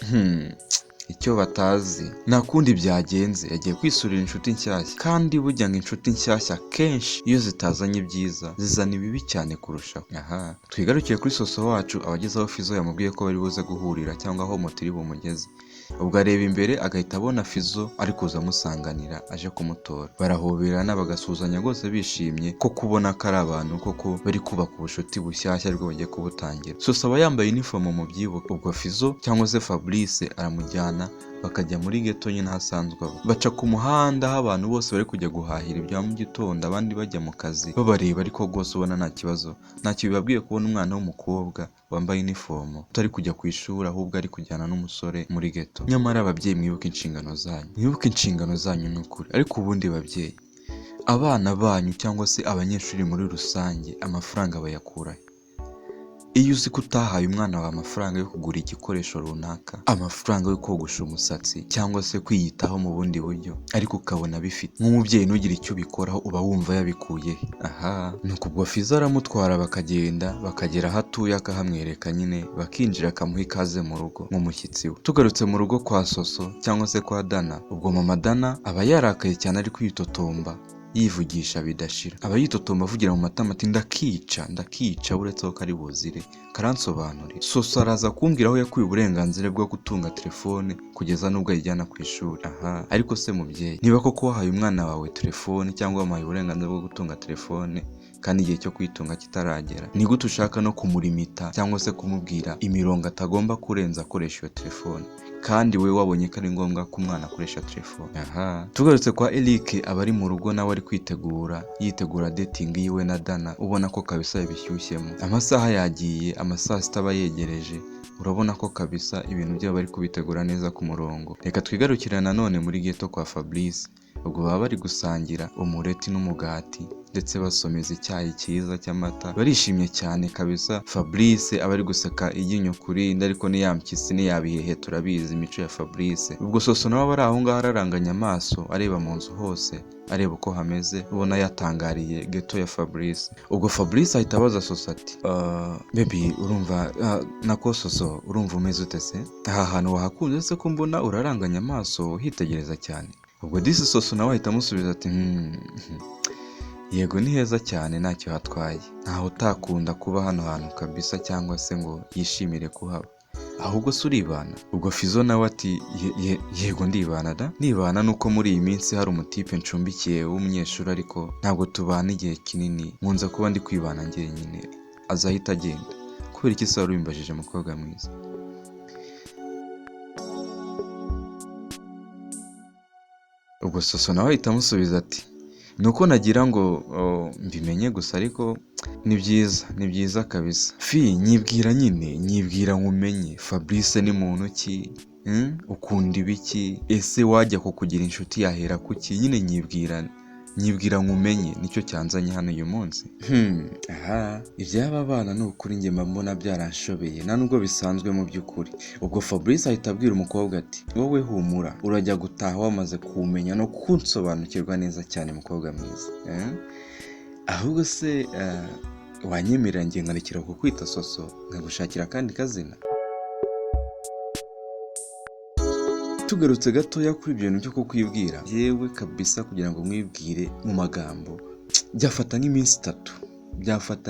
Icyo batazi nta kundi byagenze, yagiye kwisurira inshuti nshyashya, kandi burya ngo inshuti nshyashya kenshi iyo zitazanye ibyiza zizana ibibi cyane kurushaho. Twigarukiye kuri soso wacu abageze aho Fizo yamubwiye ko bari buze guhurira cyangwa aho moto iri bumugeze. Ubwo areba imbere agahita abona Fizo ari kuza amusanganira aje kumutora, barahoberana bagasuzanya rwose bishimye ko kubona ko ari abantu koko bari kubaka ubucuti bushyashya aribwo bagiye kubutangira. Soso aba yambaye inifomo mu byibuka, ubwo Fizo cyangwa se Fabrice aramujyana bakajya muri geto nyine hasanzwe abo, baca ku muhanda aho abantu bose bari kujya guhahira ibya mu gitondo, abandi bajya mu kazi babareba, ariko rwose ubona nta kibazo, ntacyo bibabwiye kubona umwana w'umukobwa wambaye inifomo utari kujya ku ishuri ahubwo ari kujyana n'umusore muri geto. Nyamara ababyeyi mwibuke inshingano zanyu, mwibuke inshingano zanyu n'ukuri. Ariko ubundi babyeyi, abana banyu cyangwa se abanyeshuri muri rusange amafaranga bayakurahe? Iyo uzi ko utahaye umwana wawe amafaranga yo kugura igikoresho runaka, amafaranga yo kogosha umusatsi cyangwa se kwiyitaho mu bundi buryo, ariko ukabona bifite, nk'umubyeyi ntugire icyo ubikoraho, uba wumva yabikuye he? Nuko ubwo Fizo aramutwara bakagenda bakagera aho atuye akahamwereka nyine, bakinjira akamuha ikaze mu rugo nk'umushyitsi we. Tugarutse mu rugo kwa Soso cyangwa se kwa Dana, ubwo mama Dana aba yarakaye cyane ari kwitotomba yivugisha bidashira, aba yitotomba avugira mu matama ati ndakica uretse ko kari buzire karansobanurira. Soso araza kumbwira aho yakuye uburenganzira bwo gutunga telefone kugeza n'ubwo ayijyana ku ishuri. Ariko se mubyeyi, niba koko wahaye umwana wawe telefone cyangwa wamuhaye uburenganzira bwo gutunga telefone kandi igihe cyo kwitunga kitaragera, ni gute ushaka no kumurimita cyangwa se kumubwira imirongo atagomba kurenza akoresha iyo telefone, kandi we wabonye ko ari ngombwa ko umwana akoresha telefone? Tugarutse kwa Eric, aba ari mu rugo nawe ari yitegura dating yiwe na Dana, ubona ko kabisa yabishyushyemo. Amasaha yagiye, amasaha aba yegereje, urabona ko kabisa ibintu byabo bari kubitegura neza ku murongo. Reka twigarukire nanone muri geto kwa Fabrice, ubwo baba bari gusangira umureti n'umugati ndetse basomeza icyayi cyiza cy'amata, barishimye cyane kabisa. Fabrice aba ari guseka iryinyo kuri rindi, ariko niyampyisi niyabihehe turabizi imico ya Fabrice. Ubwo Soso nawe bari aho ngaho araranganya amaso areba mu nzu hose, areba uko hameze, ubona yatangariye geto ya Fabrice. Ubwo Fabrice ahita abaza Soso ati baby urumva nako Soso urumva umeze ute se? Aha hantu wahakunze se ko mbona uraranganya amaso uhitegereza cyane? Ubwo disi Soso nawe ahita amusubiza ati yego ni heza cyane ntacyo hatwaye, ntaho utakunda kuba hano hantu kabisa cyangwa se ngo yishimire kuhaba, ahubwo se uribana? Ubwo Fizo nawe ati yego ndibana nuko muri iyi minsi hari umutipe ncumbikiye w'umunyeshuri, ariko ntabwo tubana igihe kinini, nkunze kuba ndi kwibana njyenyine. Azahita agenda. Kubera iki se wari ubimbajije mukobwa mwiza? Ubwo Soso nawe ahita amusubiza ati nuko nagira ngo mbimenye gusa, ariko ni byiza kabisa. nyibwira nkumenye. Fabrice ni muntu ki? Ukunda ibiki? Ese wajya kukugira inshuti yahera kuki? Nyine nyibwira nkumenye, nicyo cyanzanye hano uyu munsi. Iby'aba bana ni ukuri njye mbona byaranshobeye, nta nubwo bisanzwe mu by'ukuri. Ubwo Fabrice ahita abwira umukobwa ati wowe humura, urajya gutaha wamaze kumenya no kunsobanukirwa neza cyane mukobwa mwiza. Ahubwo se wanyemerera njye nkarekera kukwita Soso nkagushakira akandi kazina? Tugarutse gatoya kuri ibyo bintu byo kukwibwira, yewe kabisa kugira ngo mwibwire mu magambo byafata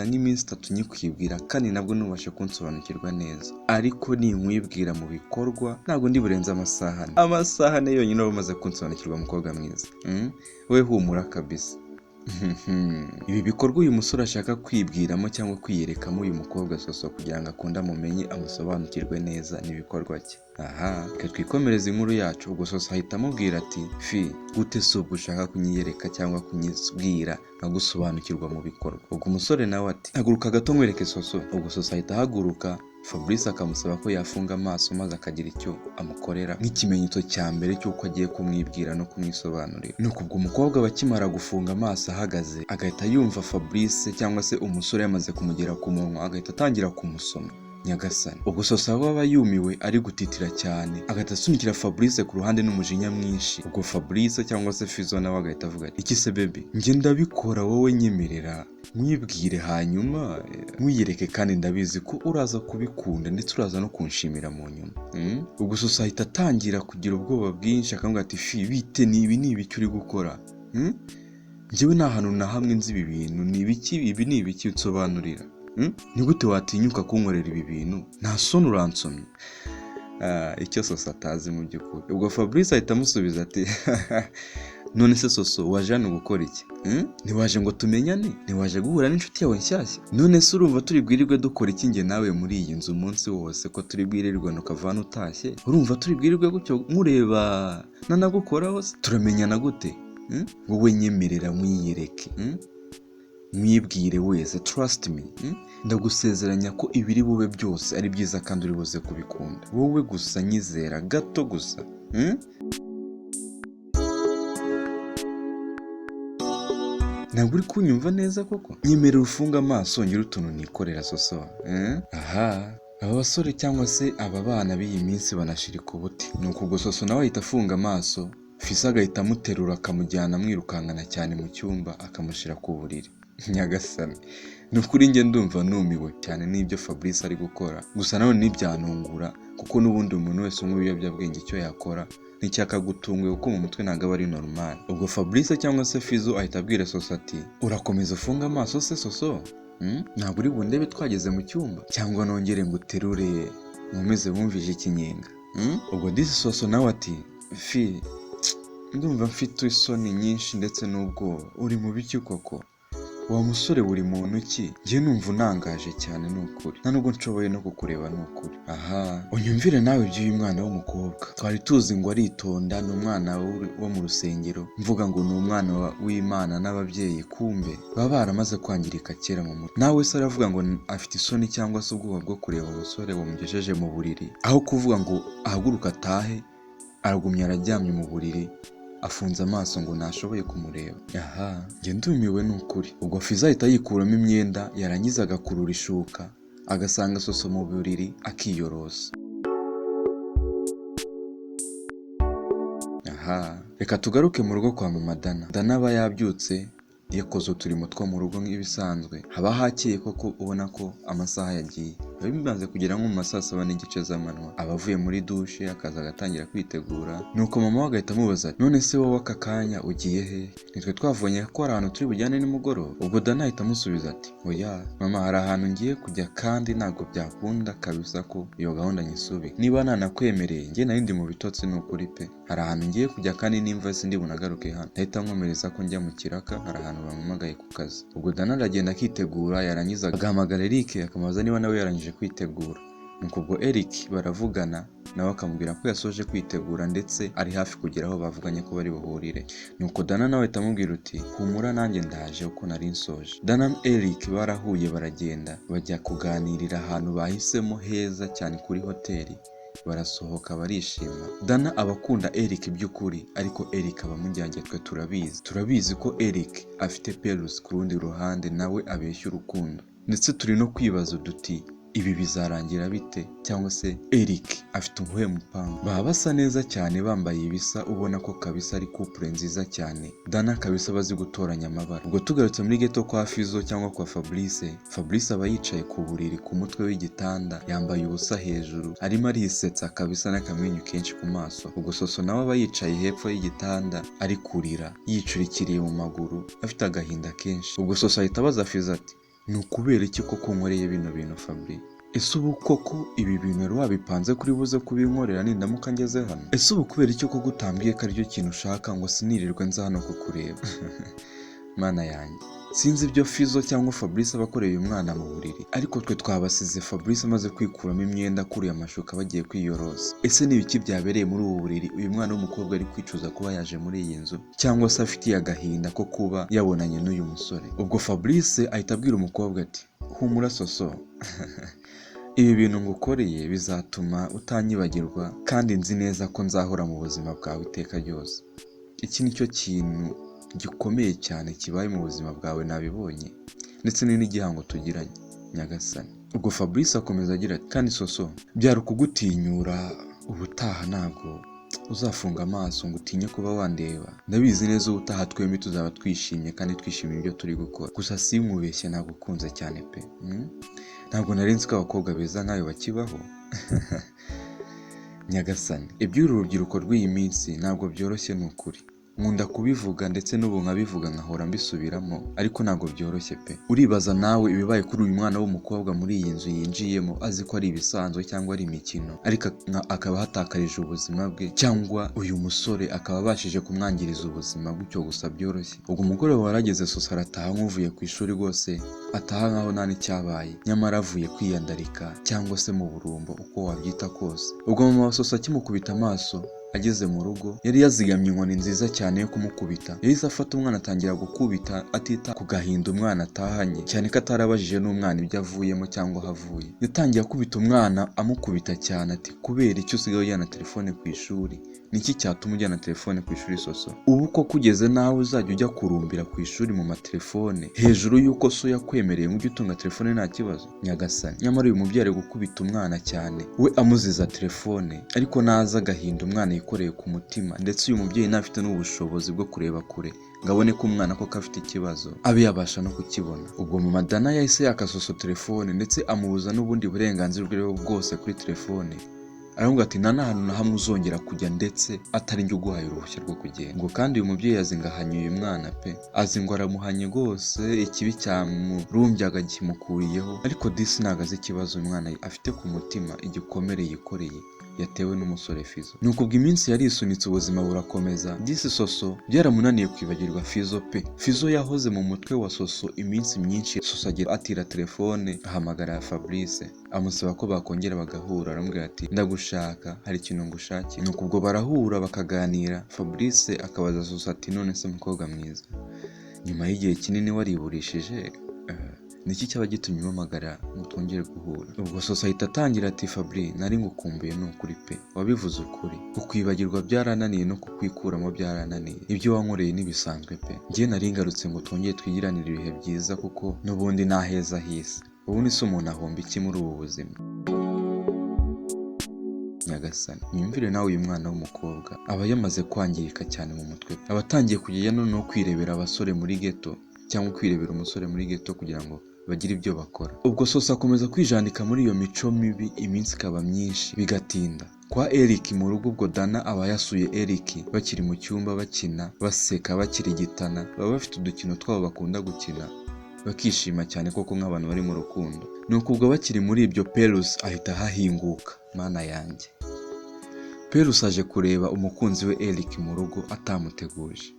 nk'iminsi itatu nyikwibwira, kandi nabwo ntubashe kunsobanukirwa neza. Ariko ninkwibwira mu bikorwa ntabwo ndi burenze amasaha ane yonyine uba umaze kunsobanukirwa mukobwa mwiza. We humura kabisa. Ibi bikorwa uyu musore ashaka kwibwiramo cyangwa kwiyerekamo uyu mukobwa Soso kugira ngo akunde amumenye amusobanukirwe neza n'ibikorwa bye. Aha, reka twikomereze inkuru yacu. Ubwo Soso ahita amubwira ati fi gute se ubwo ushaka kunyiyereka cyangwa kunyibwira nkagusobanukirwa mu bikorwa. Ubwo umusore nawe ati haguruka gato nkwereke Soso. Ubwo Soso ahita ahaguruka, Fabrice akamusaba ko yafunga amaso maze akagira icyo amukorera nk'ikimenyetso cya mbere cy'uko agiye kumwibwira no kumwisobanurira. Nuko ubwo umukobwa bakimara gufunga amaso ahagaze agahita yumva Fabrice cyangwa se umusore yamaze kumugera ku munwa, agahita atangira kumusoma. Nyagasani, ubwo Soso aba yumiwe ari gutitira cyane, agahita asunikira Fabrice ku ruhande n'umujinya mwinshi. Ubwo Fabrice cyangwa se Fizo nawe agahita avuga ati iki se baby, njye ndabikora wowe nyemerera mwibwire hanyuma mwiyereke, kandi ndabizi ko uraza kubikunda ndetse uraza no kunshimira mu nyuma. Ubwo Soso ahita atangira kugira ubwoba bwinshi akamubwira ati fi bite ni ibiki uri gukora? Njyewe nta hantu na hamwe nzi ibi bintu, ibi ni ibiki unsobanurira? Ni gute watinyuka kunkorera ibi bintu? Nta soni uransomye? Icyo Soso atazi mu by'ukuri. Ubwo Fabrice ahita amusubiza ati none se Soso waje hano gukora iki? Ntiwaje ngo tumenyane? Ntiwaje guhura n'inshuti yawe nshyashya? None se urumva turi bwirirwe dukora iki njye nawe muri iyi nzu umunsi wose, ko turi bwirirwe nukavana utashye? Urumva turi bwirirwe gutyo nkureba nanagukoraho se? Turamenyana gute? Wowe nyemerera mwiyereke, mwibwire wese, trust me. Ndagusezeranya ko ibiri bube byose ari byiza kandi uri buze kubikunda. Wowe gusa nyizera gato gusa. Ntabwo uri kunyumva neza koko? Nyemerera ufunga amaso ngira utuntu nikorera Soso. Aha, aba basore cyangwa se aba bana b'iyi minsi banashirika ubuti. Nuko ubwo Soso nawe ahita afunga amaso, Fizo agahita amuterura akamujyana amwirukankana cyane mu cyumba akamushyira ku buriri. Nyagasani, ni ukuri njye ndumva numiwe cyane n'ibyo Fabrice ari gukora. Gusa nawe ntibyanungura kuko n'ubundi umuntu wese unywa ibiyobyabwenge icyo yakora nticyakagutunguye kuko mu mutwe ntabwo aba ari normal. Ubwo Fabrice cyangwa se Fizo ahita abwira Soso ati urakomeza ufunga amaso se Soso? Ntabwo uri bundebe twageze mu cyumba cyangwa nongere nguterure nkomeze wumvije ikinyenga? Ubwo disi Soso nawe ati fi ndumva mfite isoni nyinshi ndetse n'ubwoba. Uri mu biki koko? Wa musore buri muntu ki? Njye numva unangaje cyane n'ukuri, nta nubwo nshoboye no kukureba n'ukuri. Aha, unyumvire nawe iby'uyu mwana w'umukobwa. Twari tuzi ngo aritonda, ni umwana wo mu rusengero, mvuga ngo ni umwana w'Imana n'ababyeyi, kumbe baba baramaze kwangirika kera mu mutwe. Nawe se aravuga ngo afite isoni cyangwa se ubwoba bwo kureba umusore wamugejeje mu buriri, aho kuvuga ngo ahaguruka atahe, aragumya araryamye mu buriri afunze amaso ngo ntashoboye kumureba. Aha, njye ndumiwe n'ukuri. Ubwo Fizo ahita yikuramo imyenda yarangiza agakurura ishuka agasanga Soso mu buriri akiyorosa. Aha, reka tugaruke mu rugo kwa mama Dana. Dana aba yabyutse yakoze uturimo two mu rugo nk'ibisanzwe. Haba hakeye koko ubona ko amasaha yagiye. Biba bimaze kugera nko mu ma saa 7 n'igice z'amanywa. Aba avuye muri dushe akaza agatangira kwitegura. Nuko mama we agahita amubaza none se wowe aka kanya ugiye he? Nitwe twavunye ko hari ahantu turi bujyane nimugoroba. Ubwo Dana ahita amusubiza ati oya mama, hari ahantu ngiye kujya kandi ntabwo byakunda kabisa ko iyo gahunda nyisubi. Niba nanakwemereye njye nari ndi mu bitotsi n'ukuri pe. Hari ahantu ngiye kujya kandi nimva sindi bunagaruke hano. Ahita nkomereza ko njya mu kiraka, hari ahantu bampamagaye ku kazi. Ubwo Dana aragenda akitegura, yarangiza agahamagara Eric akamubaza niba nawe yarangije kwitegura. Nuko ubwo Eric baravugana nawe akamubwira ko yasoje kwitegura ndetse ari hafi kugera aho bavuganye ko bari buhurire. Nuko Dana nawe atamubwira uti humura nanjye ndaje uko nari nsoje. Dana na Eric barahuye baragenda bajya kuganirira ahantu bahisemo heza cyane kuri hoteli. Barasohoka barishima. Dana abakunda Eric by'ukuri, ariko Eric abamujyanye twe turabizi ko Eric afite Perus ku rundi ruhande nawe abeshya urukundo. Ndetse turi no kwibaza duti ibi bizarangira bite, cyangwa se Eric afite umuhe mupanga. Baba basa neza cyane bambaye ibisa, ubona ko kabisa ari couple nziza cyane. Dana kabisa bazi gutoranya amabara. Ubwo tugarutse muri ghetto kwa Fizo cyangwa kwa Fabrice aba yicaye ku buriri ku mutwe w'igitanda, yambaye ubusa hejuru, arimo arisetsa kabisa n'akamwenyu kenshi ku maso. Ubwo Soso nawe aba yicaye hepfo y'igitanda ari kurira yicurikiriye mu maguru afite agahinda kenshi. Ubwo Soso ahita abaza Fizo ati ni ukubera iki koko nkoreye bino bintu Fabri? Ese ubu koko ibi bintu wari wabipanze kuri buze kubinkorera nindamuka ngeze hano? Ese ubu kubera iki koko utambwiye ko aricyo kintu ushaka ngo sinirirwe nza hano kukureba? mana yanjye. Sinzi ibyo Fizo cyangwa Fabrice abakoreye uyu mwana mu buriri, ariko twe twabasize Fabrice amaze kwikuramo imyenda akuruye amashuka bagiye kwiyorosa. Ese ni ibiki byabereye muri ubu buriri uyu mwana w'umukobwa ari kwicuza kuba yaje muri iyi nzu, cyangwa se afitiye agahinda ko kuba yabonanye n'uyu musore? Ubwo Fabrice ahita abwira umukobwa ati humura Soso ibi bintu ngukoreye bizatuma utanyibagirwa kandi nzi neza ko nzahora mu buzima bwawe iteka ryose. Iki nicyo kintu gikomeye cyane kibaye mu buzima bwawe nabibonye, ndetse ni n'igihango tugiranye nyagasani. Ubwo Fabrice akomeza agira ati kandi Soso byari ukugutinyura, ubutaha ntabwo uzafunga amaso ngo utinye kuba wandeba. Ndabizi neza ubutaha twembi tuzaba twishimye kandi twishimiye ibyo turi gukora. Gusa sinkubeshye nagukunze cyane pe. Ntabwo narenze ko abakobwa beza nkayo bakibaho. Nyagasani, iby'uru rubyiruko rw'iyi minsi ntabwo byoroshye ni ukuri. Nkunda kubivuga ndetse n'ubu nkabivuga nkahora mbisubiramo, ariko ntabwo byoroshye pe. Uribaza nawe ibibaye kuri uyu mwana w'umukobwa muri iyi nzu yinjiyemo azi ko ari ibisanzwe cyangwa ari imikino, ariko akaba hatakarije ubuzima bwe, cyangwa uyu musore akaba abashije kumwangiriza ubuzima gutyo gusa byoroshye. Ubwo umugoroba warageze Soso arataha nk'uvuye ku ishuri rwose, ataha nkaho nta n'icyabaye, nyamara avuye kwiyandarika cyangwa se mu burumbo uko wabyita kose. Ubwo mama wa Soso akimukubita amaso ageze mu rugo, yari yazigamye inkoni nziza cyane yo kumukubita. Yahise afata umwana atangira gukubita atita ku gahinda umwana atahanye, cyane ko atarabajije n'umwana ibyo avuyemo cyangwa aho avuye. Yatangiye akubita umwana amukubita cyane ati kubera icyo usigaye ujyana telefone ku ishuri? Niki cyatuma ujyana telefone ku ishuri Soso? Ubu ko kugeze nawe uzajya ujya kurumbira ku ishuri mu matelefone hejuru y'uko so yakwemereye ngo ujye utunga telefone nta kibazo? Nyagasani, nyamara uyu mubyeyi ari gukubita umwana cyane, we amuziza telefone, ariko naza agahinda umwana yikoreye ku mutima, ndetse uyu mubyeyi ntafite n'ubushobozi bwo kureba kure ngo abone ko umwana koko afite ikibazo abe yabasha no kukibona. Ubwo mama Dana yahise yaka Soso telefone ndetse amubuza n'ubundi burenganzira bwe bwose kuri telefone. Aravuga ati nta n'ahantu na hamwe uzongera kujya ndetse atari njye uguhaye uruhushya rwo kugenda. Ngo kandi uyu mubyeyi azi ngo ahanye uyu mwana pe, azi ngo aramuhanye rwose, ikibi cyamurumbyaga kimukuriyeho, ariko disi ntabwo azi ikibazo umwana afite ku mutima, igikomere yikoreye yatewe n'umusore Fizo. Nuko ubwo iminsi yari isunitse ubuzima burakomeza. Disi Soso byaramunaniye kwibagirwa Fizo pe. Fizo yahoze mu mutwe wa Soso iminsi myinshi. Soso agira atira telefone ahamagara Fabrice amusaba ko bakongera bagahura, aramubwira ati ndagushaka, hari ikintu ngushakiye. Nuko ubwo barahura bakaganira. Fabrice akabaza Soso ati none se mukobwa mwiza, nyuma y'igihe kinini wariburishije niki cyaba gitumye umpamagara ngo twongere guhura? Ubwo Soso ahita atangira ati Fabri nari ngukumbuye ni ukuri pe, wabivuze ukuri, kukwibagirwa byarananiye no kukwikuramo byarananiye, ibyo wankoreye n'ibisanzwe pe. Njye nari ngarutse ngo twongere twigiranire ibihe byiza kuko n'ubundi nta heza hisi. Ubu ni se umuntu ahomba iki muri ubu buzima? Nyagasani, nyumvire nawe uyu mwana w'umukobwa aba yamaze kwangirika cyane mu mutwe, aba atangiye kujya no kwirebera abasore muri ghetto cyangwa kwirebera umusore muri ghetto kugira ngo bagira ibyo bakora. Ubwo Soso akomeza kwijandika muri iyo mico mibi, iminsi ikaba myinshi bigatinda. Kwa Eric mu rugo, ubwo Dana aba yasuye Eric bakiri mu cyumba bakina, baseka, bakirigitana, baba bafite udukino twabo bakunda gukina, bakishima cyane koko nk'abantu bari mu rukundo. Nuko ubwo bakiri muri ibyo Perus ahita hahinguka, mana yanjye. Perus aje kureba umukunzi we Eric mu rugo atamuteguje.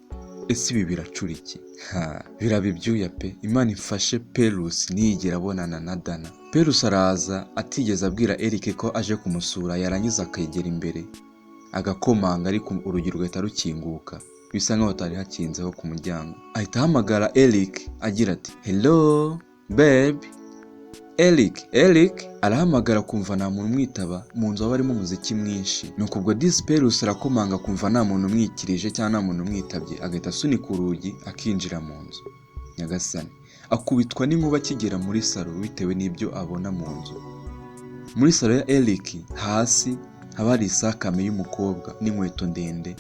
Ese ibi biracura iki? Biraba ibyuya pe. Imana ifashe Perus ntiyigera abonana na Dana. Perus araza atigeze abwira Eric ko aje kumusura, yarangiza akegera imbere agakomanga, ariko urugi rugahita rukinguka bisa nkaho hatari hakinzeho ku muryango. Ahita ahamagara Eric agira ati hello babe. Eric arahamagara kumva nta muntu umwitaba, mu nzu harimo umuziki mwinshi. Nuko ubwo Perus arakomanga kumva nta muntu umwikirije cyangwa nta muntu umwitabye, agahita asunika urugi akinjira mu nzu. Nyagasani, akubitwa n'inkuba akigera muri salo bitewe n'ibyo abona mu nzu. Muri salo ya Eric hasi haba hari isakame y'umukobwa n'inkweto ndende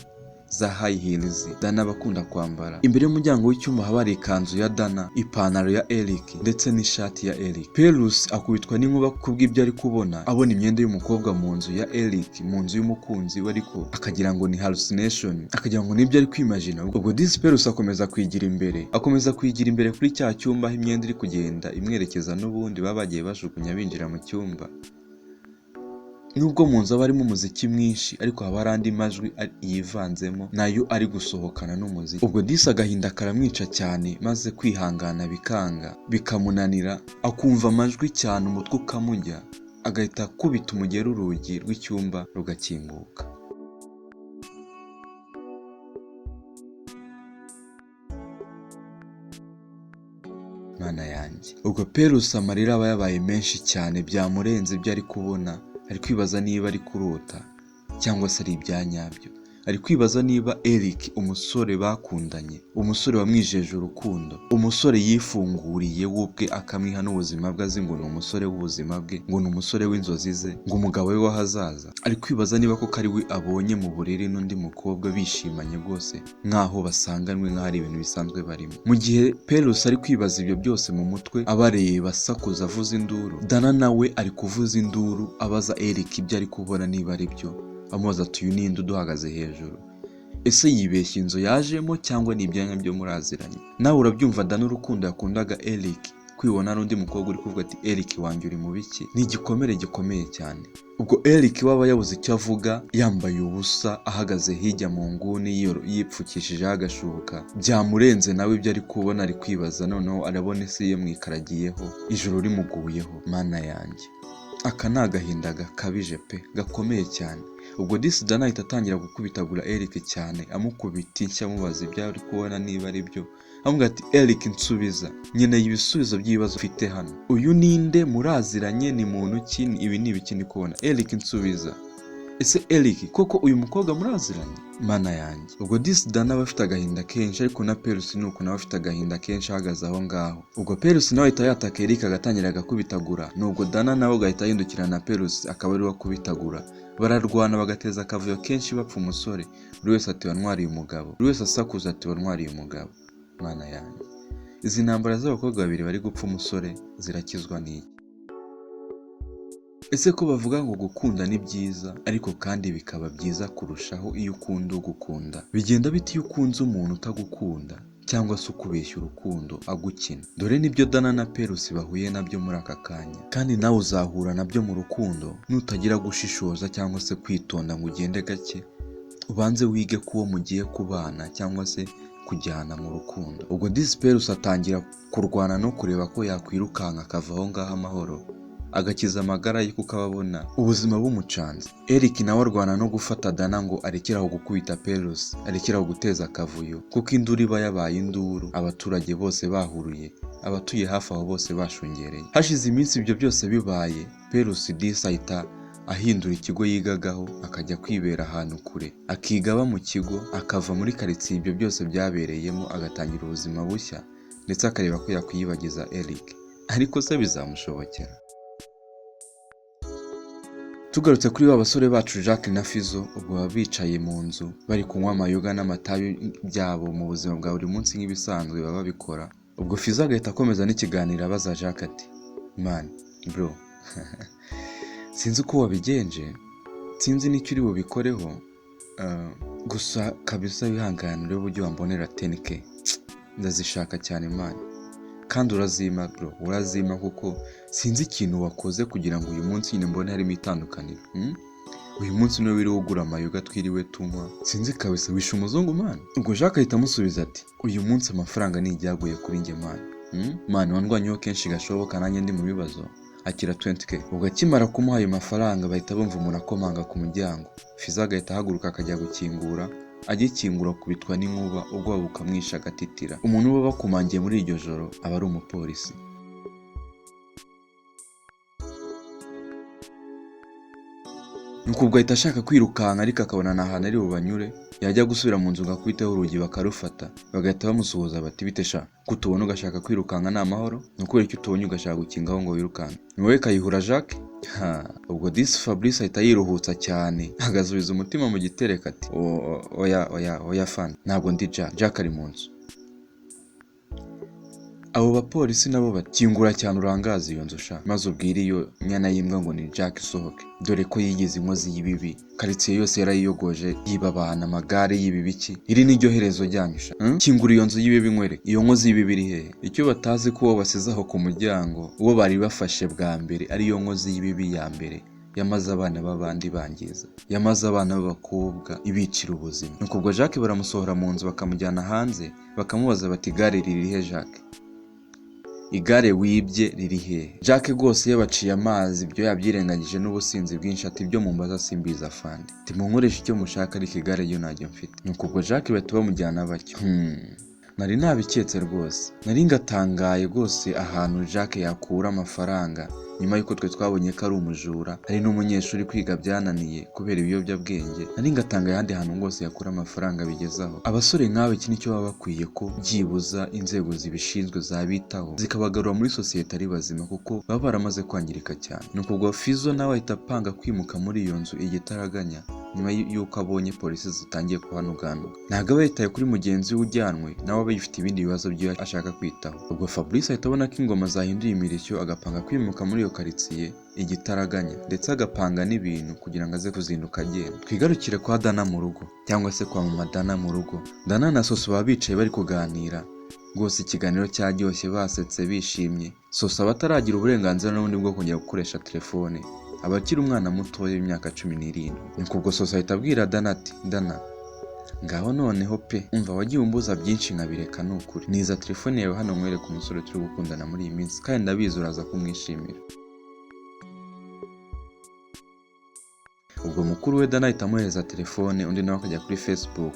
za high heels Dana bakunda kwambara. Imbere y'umuryango w'icyumba haba hari ikanzu ya Dana, ipantaro ya Eric ndetse n'ishati ya Eric. Perus akubitwa n'inkuba kubw'ibyo ari kubona, abona imyenda y'umukobwa mu nzu ya Eric, mu nzu y'umukunzi we, ariko akagira ngo ni hallucination, akagira ngo nibyo ari kwimagine. Ubwo Perus akomeza kwigira imbere kuri cya cyumba aho imyenda iri kugenda imwerekeza, n'ubundi baba bagiye bajugunya binjira mu cyumba. nubwo mu nzu aba harimo umuziki mwinshi ariko haba hari andi majwi yivanzemo nayo ari gusohokana n'umuziki. Ubwo disi agahinda karamwica cyane maze kwihangana bikanga bikamunanira, akumva amajwi cyane umutwe ukamujya, agahita akubita umugeri urugi rw'icyumba rugakinguka. Mana yanjye, ubwo Perusi amarira aba yabaye menshi cyane byamurenze ibyo ari kubona, ari kwibaza niba ari kurota cyangwa se ari ibya nyabyo. Ari kwibaza niba Eric umusore bakundanye, umusore wamwijeje urukundo, umusore yifunguriye we ubwe akamwiha n'ubuzima bwe azi ngo ni umusore w'ubuzima bwe, ngo ni umusore w'inzozi ze, ngo umugabo we w'ahazaza. Ari kwibaza niba koko ari we abonye mu buriri n'undi mukobwa bishimanye rwose nk'aho basanganywe, nk'aho ari ibintu bisanzwe barimo. Mu gihe Perusi ari kwibaza ibyo byose mu mutwe abareba asakuza avuza induru, Dana nawe ari kuvuza induru abaza Eric ibyo ari kubona niba ari byo, amubaza ati uyu ninde uduhagaze hejuru, ese yibeshya inzu yajemo cyangwa ni ibyanya byo muraziranye? Nawe urabyumva Dana urukundo yakundaga Eric, kwibona n'undi mukobwa uri kuvuga ati Eric wanjye uri mu biki, ni igikomere gikomeye cyane. Ubwo Eric waba yabuze icyo avuga, yambaye ubusa ahagaze hirya mu nguni yipfukishijeho agashuka, byamurenze nawe ibyo ari kubona ari kwibaza, noneho arabona isi ye mwikaragiyeho, ijoro rimuguyeho. Mana yanjye, aka ni agahinda gakabije pe, gakomeye cyane. Ubwo disi Dana ahita atangira gukubitagura Eric cyane, amukubita inshyi amubaza ibyo ari kubona niba ari byo, amubwira ati Eric nsubiza, nkeneye ibisubizo by'ibibazo ufite hano. Uyu ninde, muraziranye, ni muntu ki, ibi ni ibiki ndi kubona? Eric nsubiza, ese Eric koko uyu mukobwa muraziranye? Mana yanjye. Ubwo disi Dana aba afite agahinda kenshi, ariko na Perusi nuko nawe afite agahinda kenshi ahagaze aho ngaho. Ubwo Perusi nawe ahita yataka Eric agatangira agakubitagura, nubwo Dana nawe agahita ahindukira na Perusi akaba ari we akubitagura. Bararwana bagateza akavuyo kenshi bapfa umusore, buri wese ati wantwariye umugabo, buri wese asakuza ati wantwariye umugabo. Mana yanjye, izi ntambara z'abakobwa babiri bari gupfa umusore zirakizwa n'iki? Ese ko bavuga ngo gukunda ni byiza, ariko kandi bikaba byiza kurushaho iyo ukunda ugukunda, bigenda bite iyo ukunze umuntu utagukunda cyangwa se ukubeshya urukundo agukina? Dore nibyo Dana na Perusi bahuye nabyo muri aka kanya, kandi nawe uzahura nabyo mu rukundo nutagira gushishoza cyangwa se kwitonda ngo ugende gake, ubanze wige ko uwo mugiye kubana cyangwa se kujyana mu rukundo. Ubwo disi Perusi atangira kurwana no kureba ko yakwirukanka akava aho ngaho amahoro, agakiza amagara ye kuko ababona ubuzima bumucanze. Eric nawe arwana no gufata Dana ngo arekeraho gukubita Perusi, arekeraho guteza akavuyo, kuko induru iba yabaye induru, abaturage bose bahuruye, abatuye hafi aho bose bashungereye. Hashize iminsi ibyo byose bibaye, Perusi disi ahita ahindura ikigo yigagaho akajya kwibera ahantu kure, akiga aba mu kigo, akava muri karitsiye ibyo byose byabereyemo, agatangira ubuzima bushya, ndetse akareba ko yakwiyibagiza Eric. Ariko se bizamushobokera? Tugarutse kuri ba basore bacu Jacques na Fizo, ubwo baba bicaye mu nzu bari kunywa amayoga n'amatabi byabo mu buzima bwa buri munsi nk'ibisanzwe baba babikora. Ubwo Fizo agahita akomeza n'ikiganiro abaza Jacques ati man bro sinzi uko wabigenje, sinzi n'icyo uri bubikoreho, gusa kabisa wihanganire uburyo wambonera 10k, ndazishaka cyane man, kandi urazima bro, urazima kuko sinzi ikintu wakoze kugira ngo uyu munsi nyine mbone harimo itandukaniro. Uyu munsi niwe wiri ugura amayoga twiriwe tunywa, sinzi kabisa wishe umuzungu man. Ubwo Jacques ahita amusubiza ati uyu munsi amafaranga ni ijyaguye kuri njye man. Man wandwanyeho kenshi gashoboka nanjye ndi mu bibazo, akira 20k. Ubwo akimara kumuha ayo mafaranga bahita bumva umuntu akomanga ku muryango. Fizo agahita ahaguruka akajya gukingura, agikingura kubitwa n'inkuba, ubwo bukamwisha agatitira. Umuntu uba bakumangiye muri iryo joro aba ari umupolisi. Nuko ubwo ahita ashaka kwirukanka, ariko akabona nta hantu ari bubanyure, yajya gusubira mu nzu ngakubiteho urugi bakarufata, bagahita bamusuhuza bati bite sha, kutubona ugashaka kwirukanka ni amahoro, ni ukubera icyo utubonye ugashaka gukingaho ngo wirukanke, ni wowe Kayihura Jacques? Ubwo disi Fabrice ahita yiruhutsa cyane, agasubiza umutima mu gitereka ati oya fan, ntabwo ndi Jacques ari mu nzu. Abo bapolisi nabo bakingura cyane urangaza iyo nzu sha, maze ubwira iyo nyana y'imbwa ngo ni Jacques isohoke, dore ko yigize inkozi y'ibibi, karitsiye yose yarayiyogoje, yibabana amagare y'ibibiki. Iri ni ryo herezo ryanyu sha, kingura iyo nzu y'ibibi nkwere, iyo nkozi y'ibibi iri hehe? Icyo batazi ko uwo basize aho ku muryango, uwo bari bafashe bwa mbere ari yo nkozi y'ibibi ya mbere, yamaze abana b'abandi bangiza, yamaze abana b'abakobwa ibicira ubuzima. Nuko ubwo Jacques baramusohora mu nzu bakamujyana hanze, bakamubaza bati igare ririhe Jacques? Igare wibye riri hehe? Jacques rwose yabaciye amazi, ibyo yabyirengagije n'ubusinzi bwinshi, ati ibyo mumbaza simbiza afande, timunkoresha icyo mushaka ariko igare yo ntajya mfite. Nuko ubwo Jacques bahita bamujyana batyo. Nari nabiketse rwose, nari ngatangaye rwose ahantu Jacques yakura amafaranga nyuma y'uko twe twabonye ko ari umujura, ari n'umunyeshuri kwiga byananiye kubera ibiyobyabwenge. Nari ngatangaye ahandi hantu rwose yakura amafaranga bigezaho. Abasore nk'aba iki nicyo baba bakwiye ko byibuza inzego zibishinzwe zabitaho zikabagarura muri sosiyete ari bazima, kuko baba baramaze kwangirika cyane. Nuko ubwo Fizzo nawe ahita apanga kwimuka muri iyo nzu igitaraganya nyuma y'uko abonye polisi zitangiye kuhanuganuga. Ntabwo aba yitaye kuri mugenzi we ujyanwe, nawe aba yifite ibindi bibazo byo ashaka kwitaho. Ubwo Fabrice ahita abona ko ingoma zahinduye imirishyo, agapanga kwimuka muri iyo karitsiye igitaraganya, ndetse agapanga n'ibintu kugira ngo aze kuzinduka agenda. Twigarukire kwa Dana mu rugo, cyangwa se kwa mama Dana mu rugo. Dana na Soso baba bicaye bari kuganira, rwose ikiganiro cyaryoshye, basetse bishimye. Soso aba ataragira uburenganzira n'ubundi bwo kongera gukoresha telefone, aba akiri umwana mutoya w'imyaka 17. Nuko ubwo Soso ahita abwira Dana ati Dana, ngaho noneho pe, umva wagiye umbuza byinshi nkabireka nukuri, niza telefone yawe hano nkwereke umusore turi gukundana muri iyi minsi, kandi ndabizi uraza kumwishimira. Ubwo mukuru we Dana ahita amuhereza telefone, undi nawe akajya kuri Facebook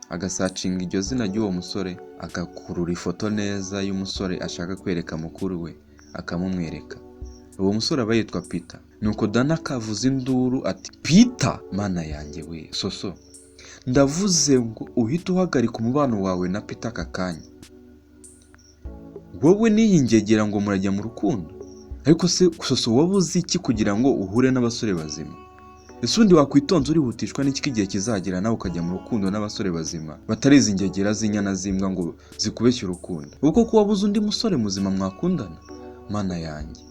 agasacinga iryo zina ry'uwo musore, agakurura ifoto neza y'umusore ashaka kwereka mukuru we, akamumwereka. Uwo musore aba yitwa Peter. Nuko Dana akavuza induru ati Peter, mana yanjye we Soso, ndavuze ngo uhita uhagarika umubano wawe na Peter aka kanya. Wowe niyingegera ngo murajya mu rukundo, ariko se Soso wabuze iki kugira ngo uhure n'abasore bazima? Ese undi wakwitonza urihutishwa n'iki igihe kizagera nawe ukajya mu rukundo n'abasore bazima batari izi ngegera z'inyana zimbwa ngo zikubeshye urukundo? Ubwo ko wabuze undi musore muzima mwakundana, mana yanjye.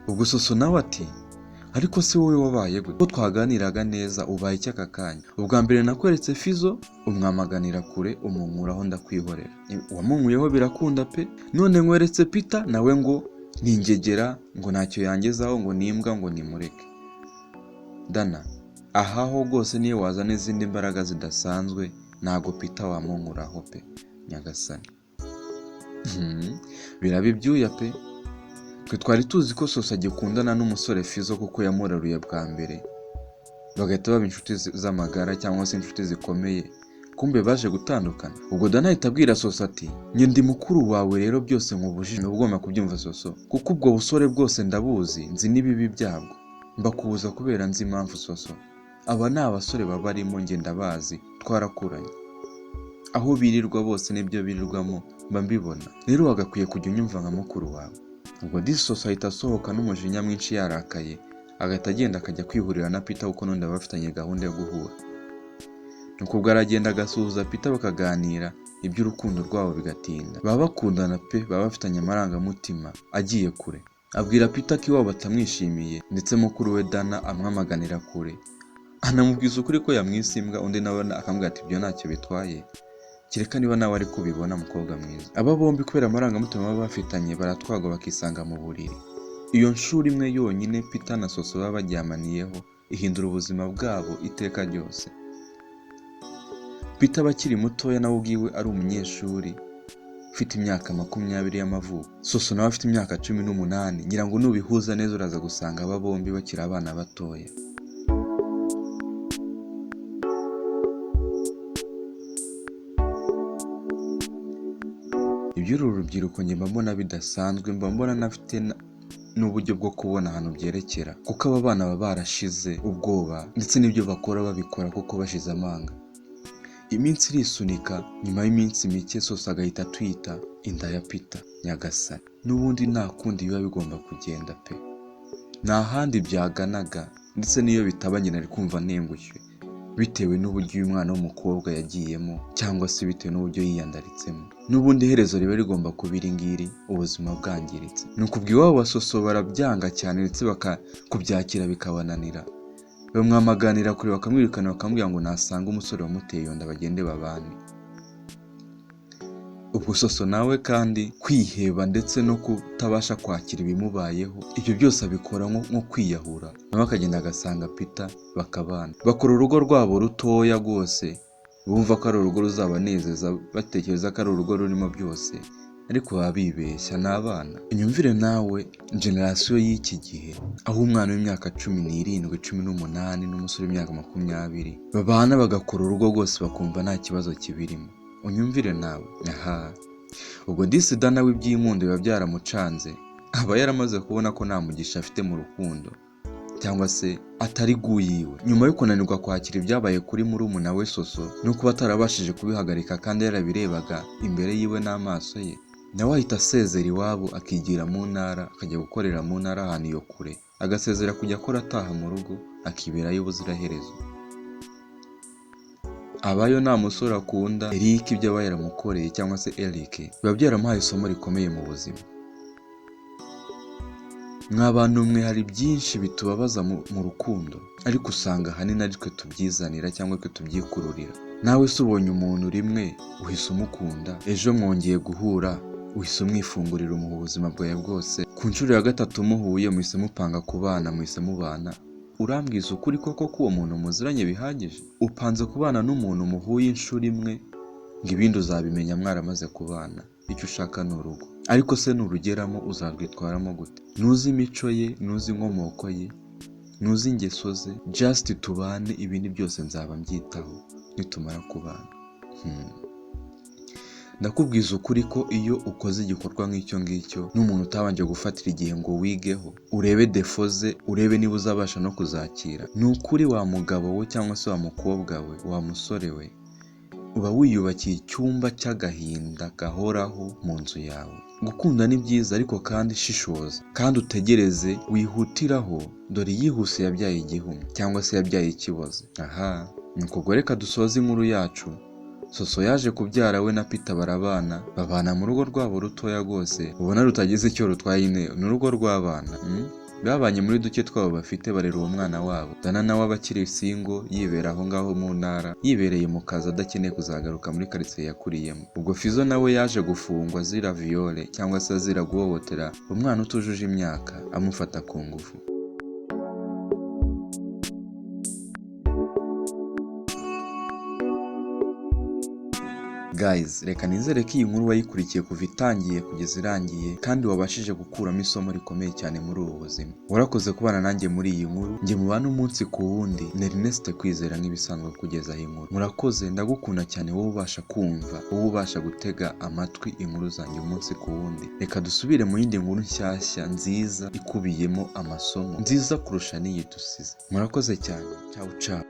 Ubwo Soso nawe ati ariko se wowe wabaye gute? Ko twaganiraga neza ubaye iki aka kanya? Ubwa mbere nakweretse Fizzo umwamaganira kure, umunkuraho ndakwihorera. Wamunkuyeho birakunda pe, none nkweretse Peter nawe ngo ningegera ngo ntacyo yangezaho, ngo nimbwa ngo nimureke. Dana, ahaho rwose niyo wazana izindi mbaraga zidasanzwe ntago Peter wamunkuraho pe, nyagasani. Biraba ibyuya pe. Twe twari tuzi ko Soso agikundana n'umusore Fizzo kuko yamuraruye bwa mbere, bagahita baba inshuti z'amagara cyangwa se inshuti zikomeye, kumbe baje gutandukana. Ubwo Dana ahita abwira Soso ati njye ndi mukuru wawe rero byose nkubujije, ugomba kubyumva Soso, kuko ubwo busore bwose ndabuzi, nzi n'ibibi byabwo, mbakubuza kubera nzi impamvu Soso. Aba ni abasore babarimo, njye ndabazi, twarakuranye, aho birirwa bose n'ibyo birirwamo mba mbibona, rero wagakwiye kujya unyumva nka mukuru wawe. Ubwo Soso ahita asohoka n'umujinya mwinshi yarakaye, agahita agenda akajya kwihurira na Peter kuko n'undi bafitanye gahunda yo guhura. Nuko ubwo aragenda agasuhuza Peter bakaganira, iby'urukundo rwabo bigatinda. Baba bakundana pe, baba bafitanye amarangamutima agiye kure. Abwira Peter ko iwabo batamwishimiye, ndetse mukuru we Dana amwamaganira kure, anamubwiza ukuri ko yamwisimbwa. Undi nawe akamubwira ati ibyo ntacyo bitwaye, kereka niba nawe ari kubibona mukobwa mwiza. Aba bombi kubera amarangamutima baba bafitanye baratwagwa bakisanga mu buriri. Iyo nshuro imwe yonyine Peter na Soso baba baryamaniyeho ihindura ubuzima bwabo iteka ryose. Peter bakiri mutoya nawe ubwiwe ari umunyeshuri ufite imyaka 20 y'amavuko. Soso nawe afite imyaka 18. Ngira ngo nubihuza neza uraza gusanga aba bombi bakiri abana batoya. Iby'uru rubyiruko njye mbona bidasanzwe, mbona nafite n'uburyo bwo kubona ahantu byerekera, kuko aba bana baba barashize ubwoba ndetse n'ibyo bakora babikora kuko bashize amanga. Iminsi irisunika, nyuma y'iminsi mike Soso agahita atwita inda ya Peter, nyagasani. N'ubundi nta kundi biba bigomba kugenda pe, nta handi byaganaga, ndetse n'iyo bitaba nyina ari kumva nengushywe bitewe n'uburyo uyu mwana w'umukobwa yagiyemo, cyangwa se bitewe n'uburyo yiyandaritsemo. N'ubundi herezo riba rigomba kuba iri ngiri, ubuzima bwangiritse. Nuko ubwo iwabo wa Soso barabyanga cyane, ndetse kubyakira bikabananira. Bamwamaganira kure, bakamwirukana, bakamubwira ngo nasanga umusore wamuteye iyo nda bagende babane. ubwo Soso nawe kandi kwiheba ndetse no kutabasha kwakira ibimubayeho, ibyo byose abikora nko kwiyahura, nawe akagenda agasanga Peter bakabana, bakora urugo rwabo rutoya rwose, bumva ko ari urugo ruzabanezeza, batekereza ko ari urugo rurimo byose, ariko baba bibeshya, ni abana. Inyumvire nawe generasiyo y'iki gihe, aho umwana w'imyaka 17, 18 n'umusore w'imyaka 20 babana bagakora urugo rwose bakumva nta kibazo kibirimo. Unyumvire nawe. Ubwo Sida nawe iby'impundu biba byaramucanze, aba yaramaze kubona ko nta mugisha afite mu rukundo, cyangwa se atari guyiwe. Nyuma yo kunanirwa kwakira ibyabaye kuri murumuna we Soso no kuba atarabashije kubihagarika kandi yarabirebaga imbere yiwe n'amaso ye, nawe ahita asezera iwabo akigira mu ntara, akajya gukorera mu ntara ahantu iyo kure, agasezera kujya akora ataha mu rugo, akiberayo ubuziraherezo. Abayo nta musore akunda, Eric ibyo aba yaramukoreye cyangwa se Eric biba byaramuhaye isomo rikomeye mu buzima. Nk'abantu mwe hari byinshi bitubabaza mu rukundo, ariko usanga ahanini ari twe tubyizanira cyangwa twe tubyikururira. Nawe se ubonye umuntu rimwe uhise umukunda, ejo mwongeye guhura uhise umwifungurira mu buzima bwawe bwose, ku nshuro ya 3 muhuye muhise mupanga kubana, muhise mubana. Urambwiza ukuri koko ko uwo muntu muziranye bihagije? Upanze kubana n'umuntu muhuye inshuro imwe, ngo ibindi uzabimenya mwaramaze kubana, icyo ushaka ni urugo. Ariko se nurugeramo uzarwitwaramo gute? Nuzi imico ye, nuzi inkomoko ye, nuzi ingeso ze, just tubane, ibindi byose nzaba mbyitaho nitumara kubana. Ndakubwiza ukuri ko iyo ukoze igikorwa nk'icyo ngicyo n'umuntu utabanje gufatira igihe ngo wigeho, urebe defo ze, urebe niba uzabasha no kuzakira, ni ukuri wa mugabo we cyangwa se wa mukobwa we, wa musore we, uba wiyubakiye icyumba cy'agahinda gahoraho mu nzu yawe. Gukunda ni byiza, ariko kandi shishoza, kandi utegereze, wihutiraho, dore yihuse yabyaye igihumye cyangwa se yabyaye ikiboze. Nuko reka dusoze inkuru yacu. Soso yaje kubyara we na Peter barabana, babana mu rugo rwabo rutoya rwose, ubona rutagize icyo rutwaye, ni urugo rw'abana. Babanye muri duke twabo bafite, barera uwo mwana wabo. Dana nawe abakiri single, yibera aho ngaho mu ntara, yibereye mu kazi adakeneye kuzagaruka muri quartier yakuriyemo. Ubwo Fizo nawe yaje gufungwa azira viole cyangwa se azira guhohotera umwana utujuje imyaka, amufata ku ngufu. Guys, reka nizere ko iyi nkuru wayikurikiye kuva itangiye kugeza irangiye, kandi wabashije gukuramo isomo rikomeye cyane muri ubu buzima. Warakoze kubana nanjye muri iyi nkuru, njye mubana umunsi ku wundi, ni Ernest Kwizera nk'ibisanzwe kugezaho inkuru. Murakoze, ndagukunda cyane wowe ubasha kumva, wowe ubasha gutega amatwi inkuru zanjye umunsi ku wundi. Reka dusubire mu yindi nkuru nshyashya nziza ikubiyemo amasomo, nziza kurusha n'iyi dusize. Murakoze cyane, ciao ciao.